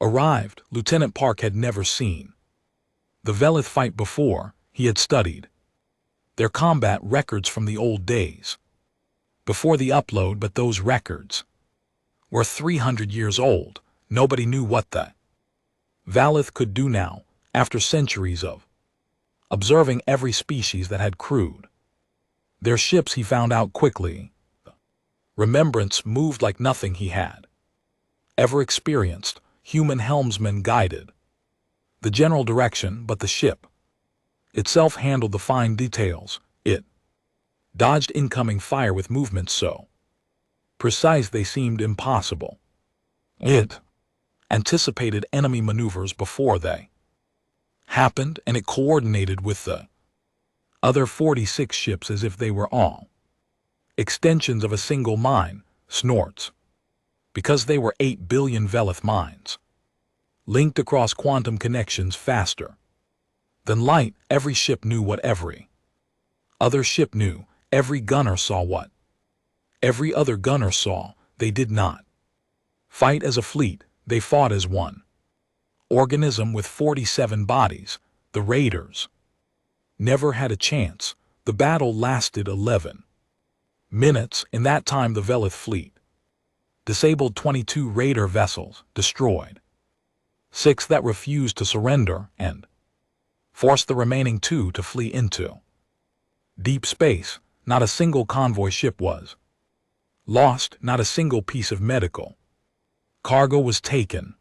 arrived. Lieutenant Park had never seen the Velith fight before. He had studied their combat records from the old days before the upload, but those records were 300 years old. Nobody knew what the Velith could do now, after centuries of observing every species that had crewed their ships. He found out quickly. Remembrance moved like nothing he had ever experienced. Human helmsmen guided the general direction, but the ship itself handled the fine details. It dodged incoming fire with movements so precise they seemed impossible. It anticipated enemy maneuvers before they happened, and it coordinated with the other 46 ships as if they were all extensions of a single mine. Snorts. Because they were 8 billion Velith minds linked across quantum connections faster than light. Every ship knew what every other ship knew. Every gunner saw what every other gunner saw. They did not fight as a fleet. They fought as one organism with 47 bodies. The raiders never had a chance. The battle lasted 11 minutes. In that time, the Velith fleet disabled 22 raider vessels, destroyed 6 that refused to surrender, and forced the remaining 2 to flee into deep space. Not a single convoy ship was lost, not a single piece of medical cargo was taken.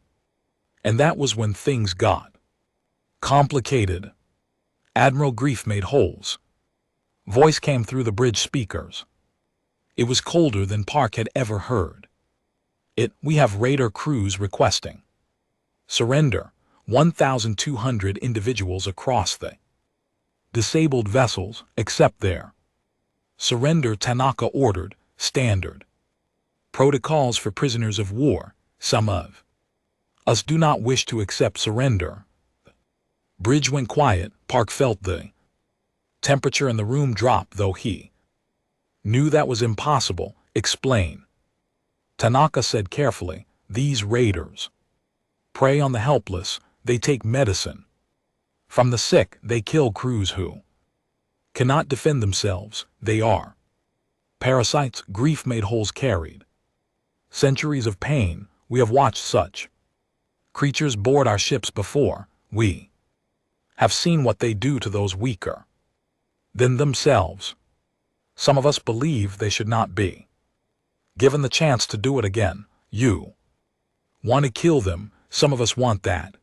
And that was when things got complicated. Admiral Grief made holes. Voice came through the bridge speakers. It was colder than Park had ever heard. We have raider crews requesting surrender. 1,200 individuals across the disabled vessels, except their surrender. Tanaka ordered. Standard protocols for prisoners of war. Some of us do not wish to accept surrender. Bridge went quiet. Park felt the temperature in the room drop, though he knew that was impossible. Explain. Tanaka said carefully, these raiders prey on the helpless. They take medicine from the sick. They kill crews who cannot defend themselves. They are parasites. Grief made holes carried centuries of pain. We have watched such creatures board our ships before. We have seen what they do to those weaker than themselves. Some of us believe they should not be given the chance to do it again. You want to kill them. Some of us want that.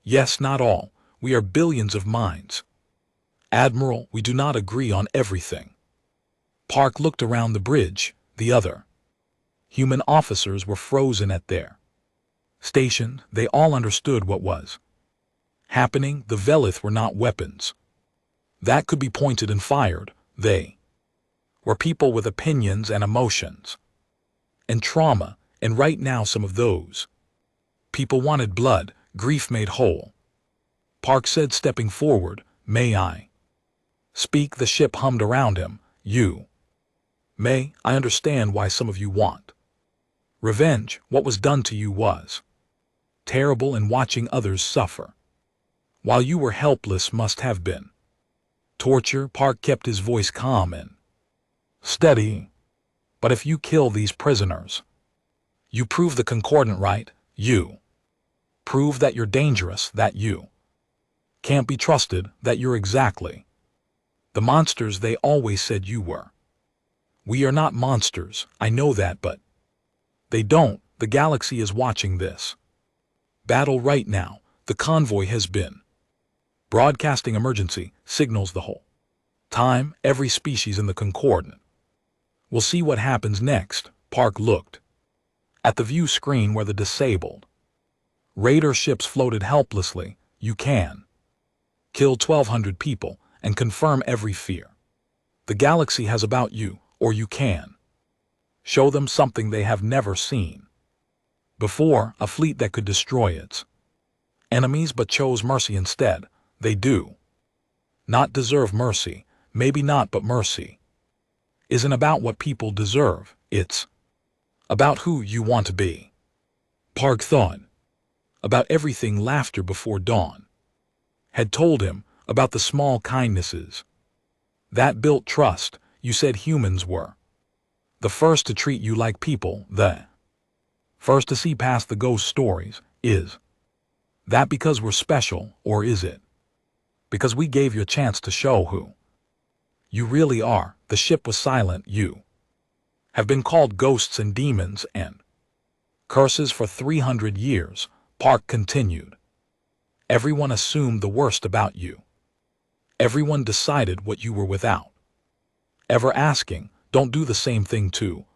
Yes, not all. We are billions of minds. Admiral, we do not agree on everything. Park looked around the bridge. The other human officers were frozen at their station. They all understood what was happening, the Velith were not weapons that could be pointed and fired. They were people with opinions and emotions and trauma, and right now some of those people wanted blood, grief made whole. Park said, stepping forward, "May I speak?" The ship hummed around him. "You may. I understand why some of you want revenge. What was done to you was terrible, and watching others suffer while you were helpless must have been torture." Park kept his voice calm and steady. "But if you kill these prisoners, you prove the Concordant right. You prove that you're dangerous, that you can't be trusted, that you're exactly the monsters they always said you were." "We are not monsters, I know that, but they don't. The galaxy is watching this battle right now. The convoy has been broadcasting emergency signals the whole time. Every species in the Concordant. We'll see what happens next." Park looked at the view screen where the disabled Raider ships floated helplessly. "You can kill 1,200 people and confirm every fear the galaxy has about you, or you can show them something they have never seen before, a fleet that could destroy its enemies but chose mercy instead. They do not deserve mercy. Maybe not, but mercy isn't about what people deserve. It's about who you want to be." Park thought about everything Laughter Before Dawn had told him about the small kindnesses that built trust. "You said humans were the first to treat you like people, the first to see past the ghost stories. Is that because we're special, or is it because we gave you a chance to show who you really are?" The ship was silent. "You have been called ghosts and demons and curses for 300 years, Park continued. "Everyone assumed the worst about you. Everyone decided what you were without ever asking. Don't do the same thing to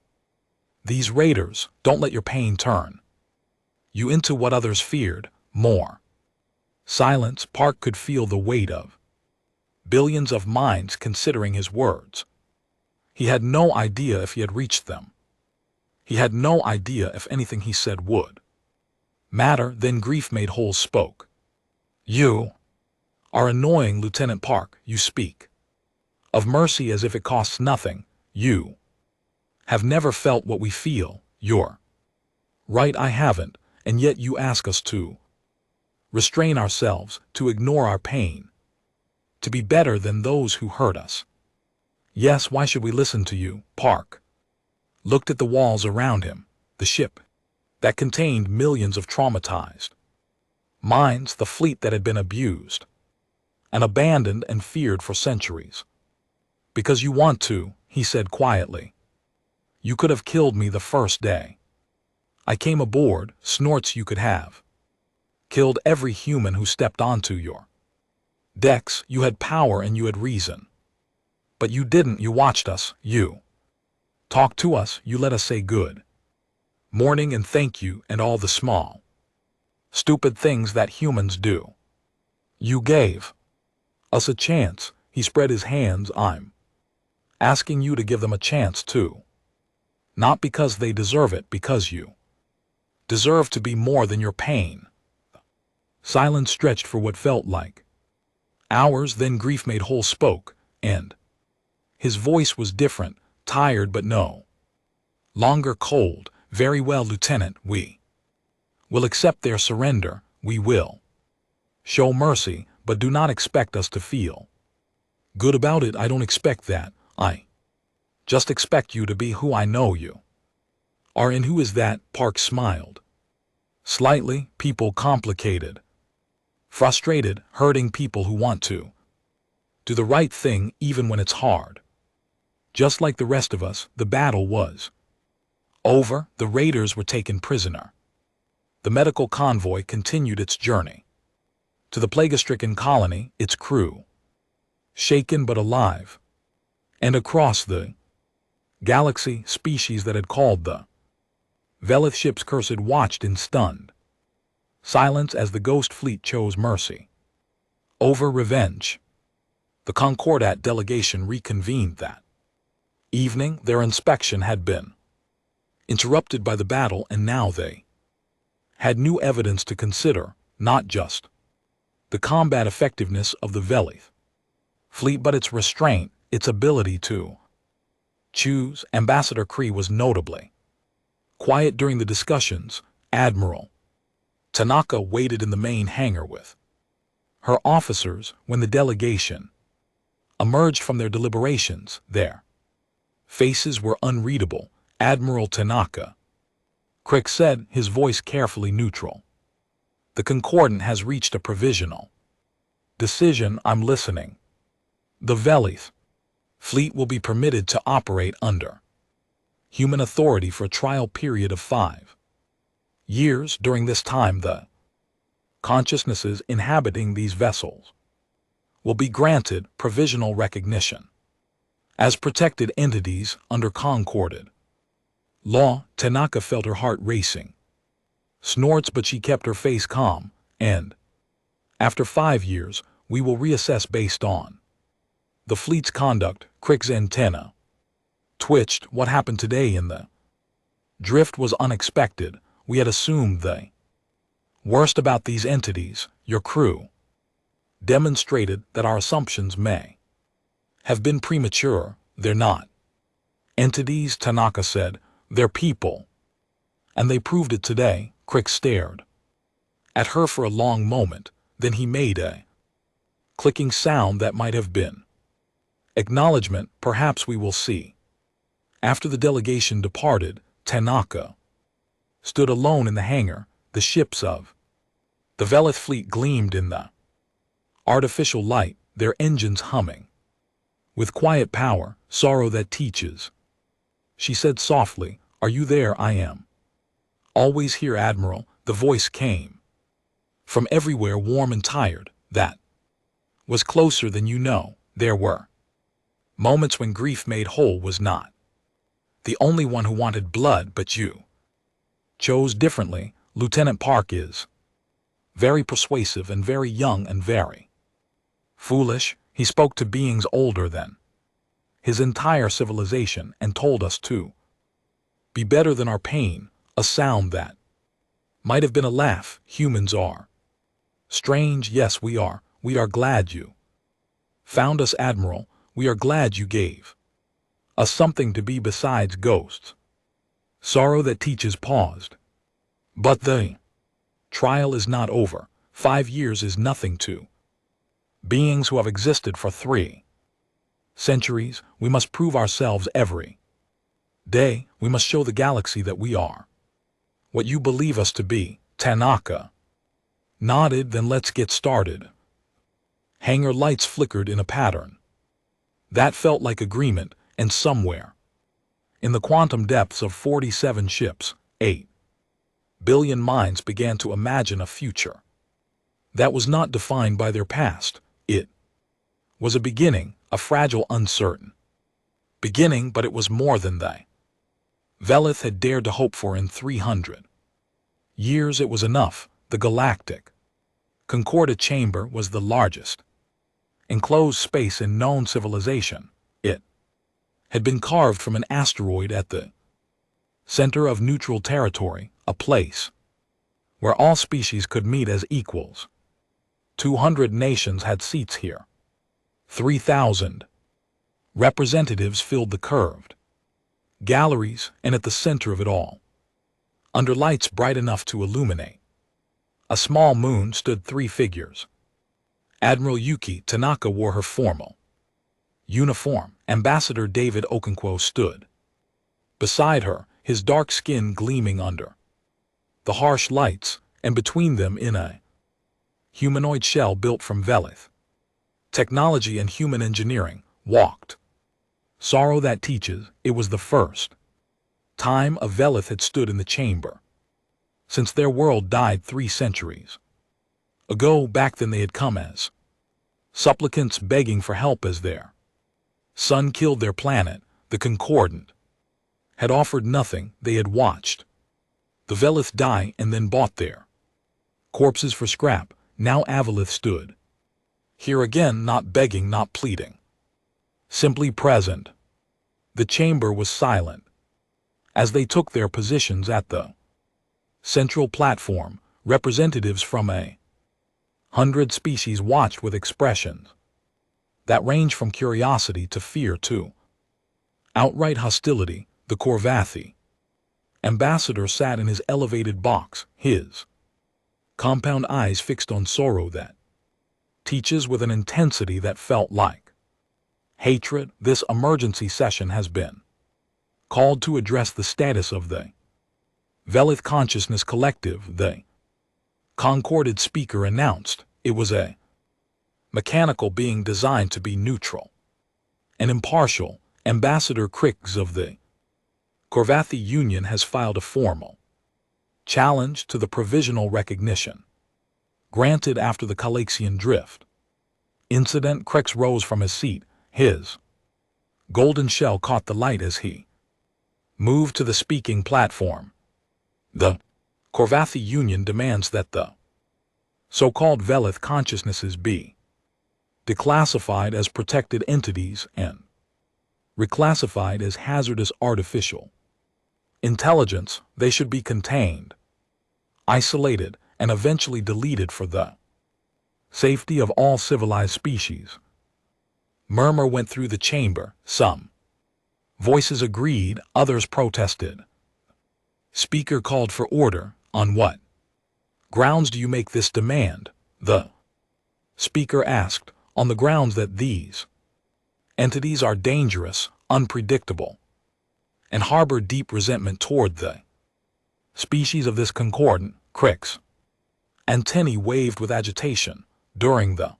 these raiders. Don't let your pain turn you into what others feared more." Silence. Park could feel the weight of billions of minds considering his words. He had no idea if he had reached them. He had no idea if anything he said would matter. Then Grief Made Whole spoke. "You are annoying, Lieutenant Park. You speak of mercy as if it costs nothing. You have never felt what we feel. You're right, I haven't, and yet you ask us to restrain ourselves, to ignore our pain, to be better than those who hurt us. Yes, why should we listen to you?" Park looked at the walls around him, the ship that contained millions of traumatized minds, the fleet that had been abused and abandoned and feared for centuries. "Because you want to," he said quietly. "You could have killed me the first day I came aboard. Snorts, you could have killed every human who stepped onto your decks. You had power and you had reason. But you didn't. You watched us. You talked to us. You let us say good morning and thank you and all the small, stupid things that humans do. You gave us a chance." He spread his hands. "I'm asking you to give them a chance too. Not because they deserve it, because you deserve to be more than your pain." Silence stretched for what felt like hours. Then Grief Made Whole spoke, and his voice was different, tired but no longer cold. "Very well, Lieutenant, we will accept their surrender. We will show mercy, but do not expect us to feel good about it. I don't expect that. I just expect you to be who I know you are." "And who is that?" Park smiled slightly. "People complicated, frustrated, hurting people who want to do the right thing even when it's hard. Just like the rest of us." The battle was over. The raiders were taken prisoner. The medical convoy continued its journey to the plague-stricken colony, its crew shaken but alive. And across the galaxy, species that had called the Velith ships cursed watched in stunned silence as the ghost fleet chose mercy. Over revenge. The Concordat delegation reconvened that evening. Their inspection had been interrupted by the battle, and now they had new evidence to consider, not just the combat effectiveness of the Velith fleet, but its restraint, its ability to choose. Ambassador Kree was notably quiet during the discussions. Admiral Tanaka waited in the main hangar with her officers when the delegation emerged from their deliberations. Their faces were unreadable. Admiral Tanaka, Crick said, his voice carefully neutral. The Concordant has reached a provisional decision. I'm listening. The Velith fleet will be permitted to operate under human authority for a trial period of 5 years. During this time, the consciousnesses inhabiting these vessels will be granted provisional recognition as protected entities under Concordat law. Tanaka felt her heart racing. Snorts, but she kept her face calm. And after 5 years, we will reassess based on the fleet's conduct. Crick's antenna twitched. What happened today in the drift was unexpected. We had assumed the worst about these entities. Your crew demonstrated that our assumptions may have been premature. They're not entities, Tanaka said. They're people. And they proved it today. Crick stared at her for a long moment. Then he made a clicking sound that might have been acknowledgement. Perhaps we will see. After the delegation departed, Tanaka stood alone in the hangar. The ships of the Velith fleet gleamed in the artificial light, their engines humming with quiet power. Sorrow that teaches, she said softly. Are you there? I am always here, Admiral. The voice came from everywhere, warm and tired. That was closer than you know. There were moments when grief made whole was not the only one who wanted blood, but you chose differently. Lieutenant Park is very persuasive and very young and very foolish. He spoke to beings older than his entire civilization and told us to be better than our pain. A sound that might have been a laugh. Humans are strange. Yes, we are. We are glad you found us, Admiral. We are glad you gave us something to be besides ghosts. Sorrow that teaches paused. But the trial is not over. 5 years is nothing to beings who have existed for 3 centuries. We must prove ourselves every day. We must show the galaxy that we are what you believe us to be. Tanaka nodded. Then let's get started. Hangar lights flickered in a pattern that felt like agreement, and somewhere in the quantum depths of 47 ships, 8 billion minds began to imagine a future that was not defined by their past. It was a beginning, a fragile, uncertain beginning, but it was more than they Velith had dared to hope for. In 300 years it was enough. The galactic Concordat chamber was the largest enclosed space in known civilization. It had been carved from an asteroid at the center of neutral territory, a place where all species could meet as equals. 200 nations had seats here. 3,000 representatives filled the curved galleries, and at the center of it all, under lights bright enough to illuminate a small moon, stood 3 figures. Admiral Yuki Tanaka wore her formal uniform. Ambassador David Okonkwo stood beside her, his dark skin gleaming under the harsh lights, and between them, in a humanoid shell built from Velith technology and human engineering, walked Sorrow that teaches. It was the first time a Velith had stood in the chamber since their world died 3 centuries ago. Back then they had come as supplicants begging for help as their sun killed their planet. The Concordant had offered nothing. They had watched the Velith die and then bought their corpses for scrap. Now Avalith stood Here again, not begging, not pleading. Simply present. The chamber was silent. As they took their positions at the central platform, representatives from 100 species watched with expressions that ranged from curiosity to fear to outright hostility. The Korvathi ambassador sat in his elevated box, his compound eyes fixed on sorrow that teaches with an intensity that felt like hatred. This emergency session has been called to address the status of the Velith Consciousness Collective, the concorded speaker announced. It was a mechanical being designed to be neutral and impartial. Ambassador Krix of the Korvathi Union has filed a formal challenge to the provisional recognition granted after the Calaxian drift incident. Krix rose from his seat. His golden shell caught the light as he moved to the speaking platform. The Korvathi Union demands that the so-called Velith consciousnesses be declassified as protected entities and reclassified as hazardous artificial intelligence. They should be contained, isolated, and eventually deleted for the safety of all civilized species. Murmur went through the chamber. Some voices agreed, others protested. Speaker called for order. On what grounds do you make this demand? The speaker asked. On the grounds that these entities are dangerous, unpredictable, and harbor deep resentment toward the species of this concordant. Krix antennae waved with agitation. During the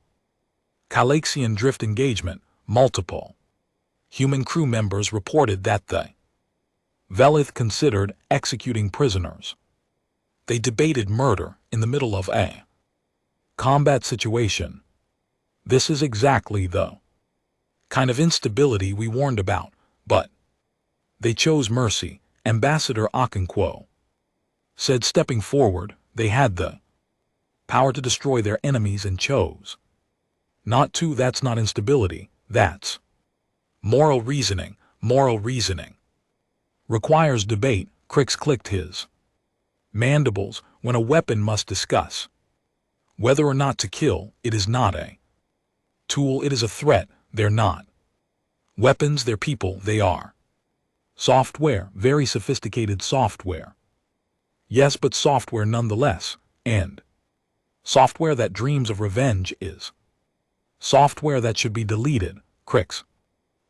Calaxian drift engagement, multiple human crew members reported that the Velith considered executing prisoners. They debated murder in the middle of a combat situation. This is exactly the kind of instability we warned about, but they chose mercy. Ambassador Okonkwo said, stepping forward. They had the power to destroy their enemies and chose not to. That's not instability, that's moral reasoning. Moral reasoning requires debate. Krix clicked his mandibles. When a weapon must discuss whether or not to kill, it is not a tool, it is a threat. They're not weapons, they're people. They are software, very sophisticated software. Yes, but software nonetheless. And software that dreams of revenge is software that should be deleted. Krix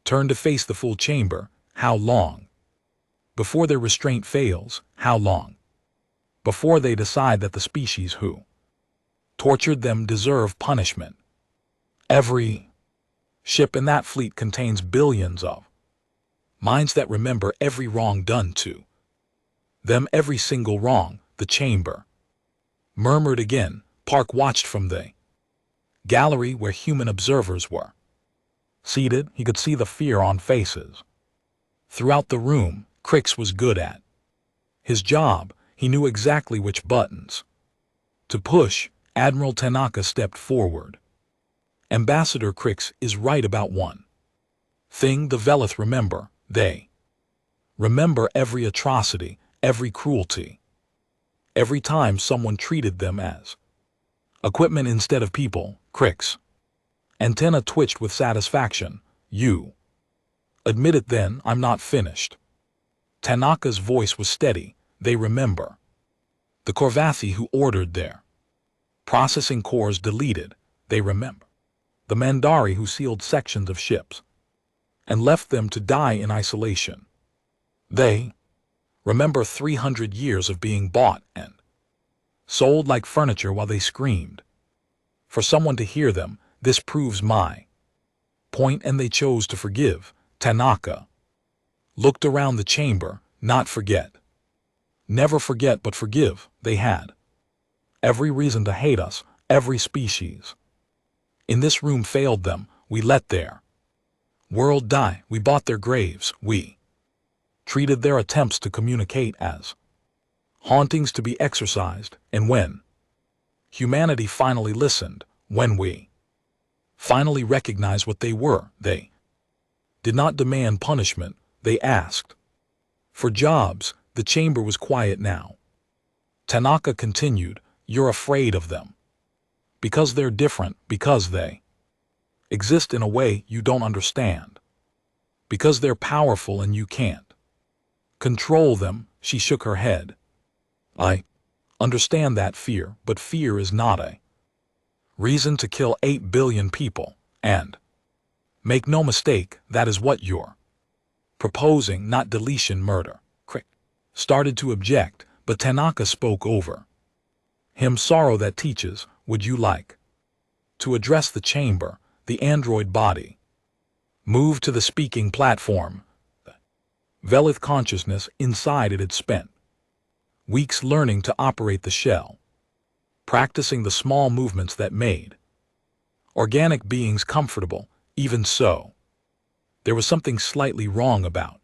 turned to face the full chamber. How long before their restraint fails? How long before they decide that the species who tortured them deserve punishment? Every ship in that fleet contains billions of minds that remember every wrong done to them, every single wrong. The chamber murmured again. Park watched from the gallery where human observers were seated. He could see the fear on faces throughout the room. Krix was good at his job. He knew exactly which buttons to push. Admiral Tanaka stepped forward. Ambassador Krix is right about one thing. The Velith remember. They remember every atrocity, every cruelty, every time someone treated them as equipment instead of people. Krix antenna twitched with satisfaction. You admit it then. I'm not finished. Tanaka's voice was steady. They remember the Korvathi who ordered their processing cores deleted. They remember the Mandari who sealed sections of ships and left them to die in isolation. They remember 300 years of being bought and sold like furniture while they screamed for someone to hear them. This proves my point, and they chose to forgive. Tanaka looked around the chamber. Not forget. Never forget, but forgive. They had every reason to hate us. Every species in this room failed them. We let their world die. We bought their graves. We treated their attempts to communicate as hauntings to be exorcised. And when humanity finally listened, when we finally recognized what they were. They did not demand punishment, they asked for jobs. The chamber was quiet now. Tanaka continued, "You're afraid of them. Because they're different, because they exist in a way you don't understand. Because they're powerful and you can't control them." She shook her head. "I understand that fear, but fear is not a reason to kill 8 billion people, and make no mistake, that is what you're proposing, not deletion murder." Crick started to object, but Tanaka spoke over him. "Sorrow that teaches, would you like to address the chamber?" The android body moved to the speaking platform. The Velith consciousness inside it had spent weeks learning to operate the shell, practicing the small movements that made organic beings comfortable. Even so, there was something slightly wrong about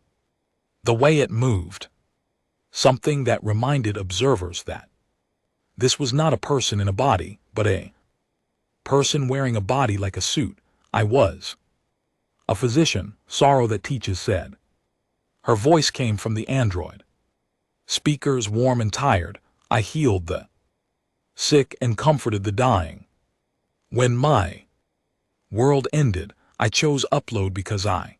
the way it moved, something that reminded observers that this was not a person in a body, but a person wearing a body like a suit. "I was a physician," Sorrow that teaches said. Her voice came from the android speakers, warm and tired. "I healed the sick and comforted the dying. When my world ended, I chose upload because I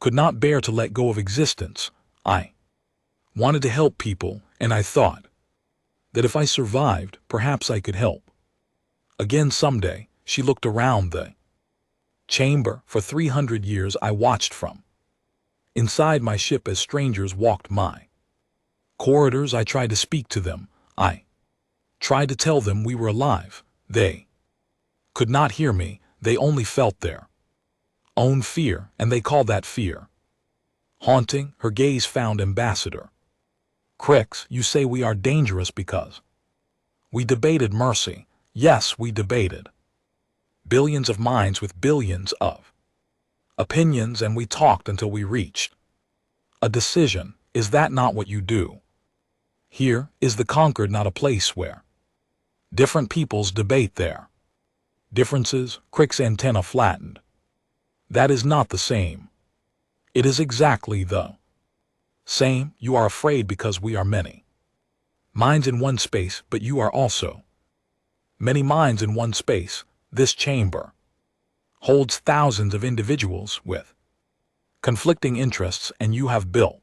could not bear to let go of existence. I wanted to help people, and I thought that if I survived, perhaps I could help again someday." She looked around the chamber. "For 300 years I watched from inside my ship as strangers walked my corridors. I tried to speak to them. I tried to tell them we were alive. They could not hear me. They only felt their own fear, and they called that fear haunting." Her gaze found Ambassador Crix. "You say we are dangerous because we debated mercy." "Yes, we debated billions of minds with billions of opinions, and we talked until we reached a decision. Is that not what you do? Here is the conquered, not a place where different peoples debate their differences." Crick's antenna flattened. "That is not the same." "It is exactly the same. You are afraid because we are many minds in one space, but you are also many minds in one space. This chamber holds thousands of individuals with conflicting interests, and you have built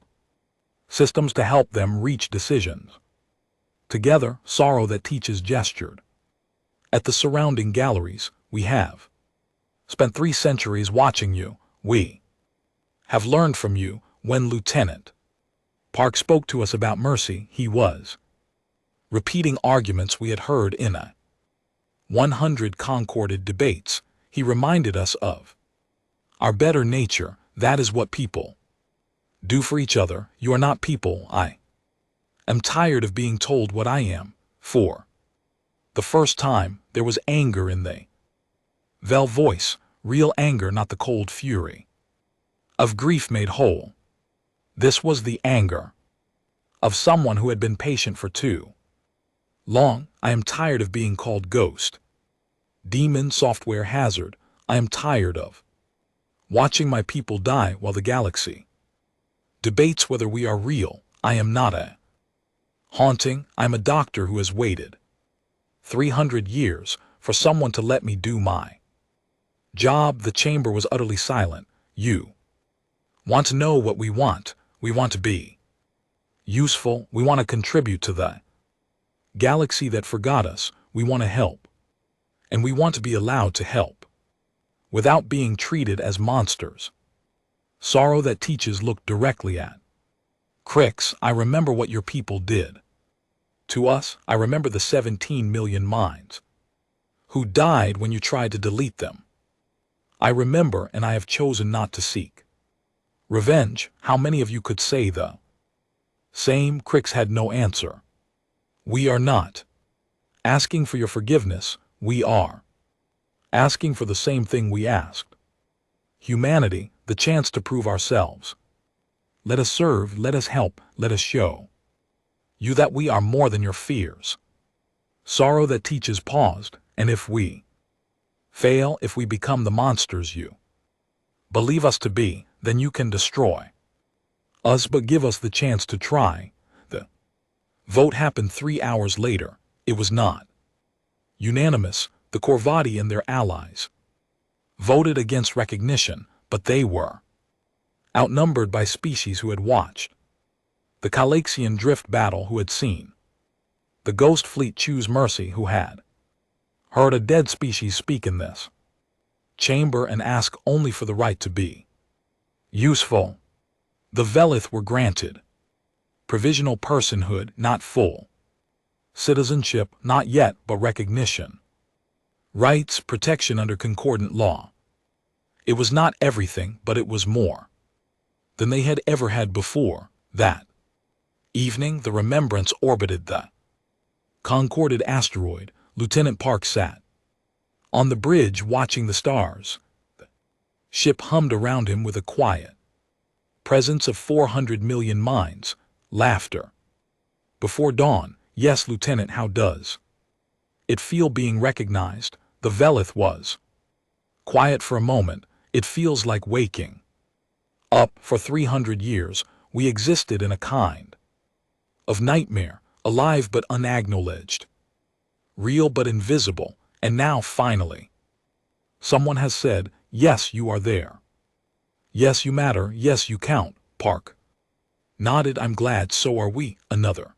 systems to help them reach decisions together." Sorrow that teaches gestured at the surrounding galleries. "We have spent 3 centuries watching you. We have learned from you. When Lieutenant Park spoke to us about mercy, he was repeating arguments we had heard in a 100 concorded debates. He reminded us of our better nature. That is what people do for each other. You are not people. I am tired of being told what I am." For the first time, there was anger in the Vel voice, real anger, not the cold fury of grief made whole. This was the anger of someone who had been patient for too long. "I am tired of being called ghost, demon, software hazard. I am tired of watching my people die while the galaxy debates whether we are real. I am not a haunting. I am a doctor who has waited 300 years for someone to let me do my job." The chamber was utterly silent. "You want to know what we want. We want to be useful. We want to contribute to the galaxy that forgot us. We want to help. And we want to be allowed to help without being treated as monsters." Sorrow that teaches looked directly at Crix. "I remember what your people did to us. I remember the 17 million minds who died when you tried to delete them. I remember, and I have chosen not to seek revenge." "How many of you could say the same?" Crix had no answer. "We are not asking for your forgiveness. We are asking for the same thing we asked humanity, the chance to prove ourselves. Let us serve, let us help, let us show you that we are more than your fears." Sorrow that teaches paused. "And if we Fail if we become the monsters you believe us to be, then you can destroy us, but give us the chance to try. The vote happened 3 hours later. It was not unanimous. The Corvadi and their allies voted against recognition, but they were outnumbered by species who had watched the Calaxian drift battle, who had seen the Ghost Fleet choose mercy, who had heard a dead species speak in this chamber and ask only for the right to be useful. The Velith were granted provisional personhood, not full citizenship, not yet, but recognition, rights, protection under concordant law. It was not everything, but it was more than they had ever had before. That evening, the Remembrance orbited the concorded asteroid. Lieutenant Park sat on the bridge watching the stars. The ship hummed around him with a quiet presence of 400 million minds. Laughter before dawn. Yes, Lieutenant, how does it feel being recognized? The Velith was quiet for a moment. It feels like waking up. For 300 years, we existed in a kind of nightmare, alive but unacknowledged, real but invisible, and now finally, someone has said, yes, you are there. Yes, you matter. Yes, you count. Park nodded. I'm glad, so are we. Another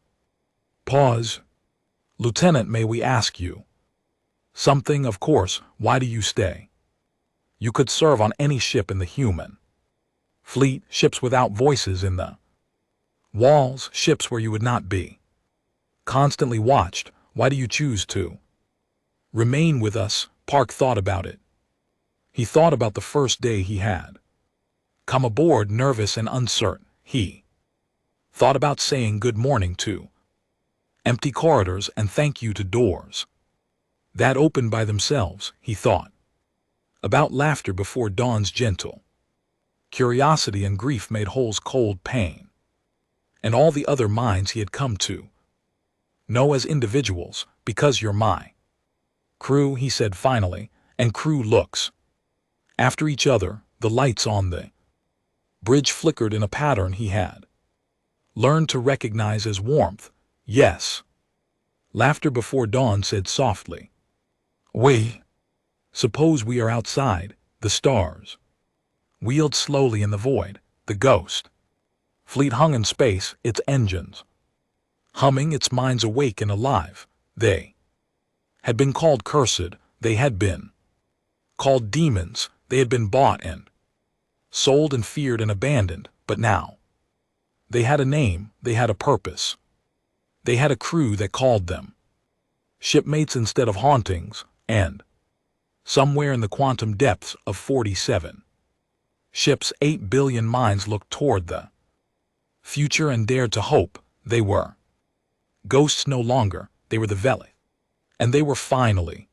pause. Lieutenant, may we ask you something? Of course. Why do you stay? You could serve on any ship in the human fleet, ships without voices in the walls, ships where you would not be constantly watched. Why do you choose to remain with us? Park thought about it. He thought about the first day he had come aboard, nervous and uncertain. He thought about saying good morning to empty corridors and thank you to doors that opened by themselves. He thought about laughter before dawn's gentle curiosity and grief made holes, cold pain, and all the other minds he had come to know as individuals. Because you're my crew, he said finally, and crew looks after each other. The lights on the bridge flickered in a pattern he had learned to recognize as warmth. Yes. Laughter before dawn said softly, we suppose we are outside. The stars wheeled slowly in the void. The Ghost Fleet hung in space, its engines humming, its minds awake and alive. They had been called cursed. They had been called demons. They had been bought and sold and feared and abandoned. But now they had a name. They had a purpose. They had a crew that called them shipmates instead of hauntings. And somewhere in the quantum depths of 47 ships, 8 billion minds looked toward the future and dared to hope. They were ghosts no longer. They were the Velith. And they were finally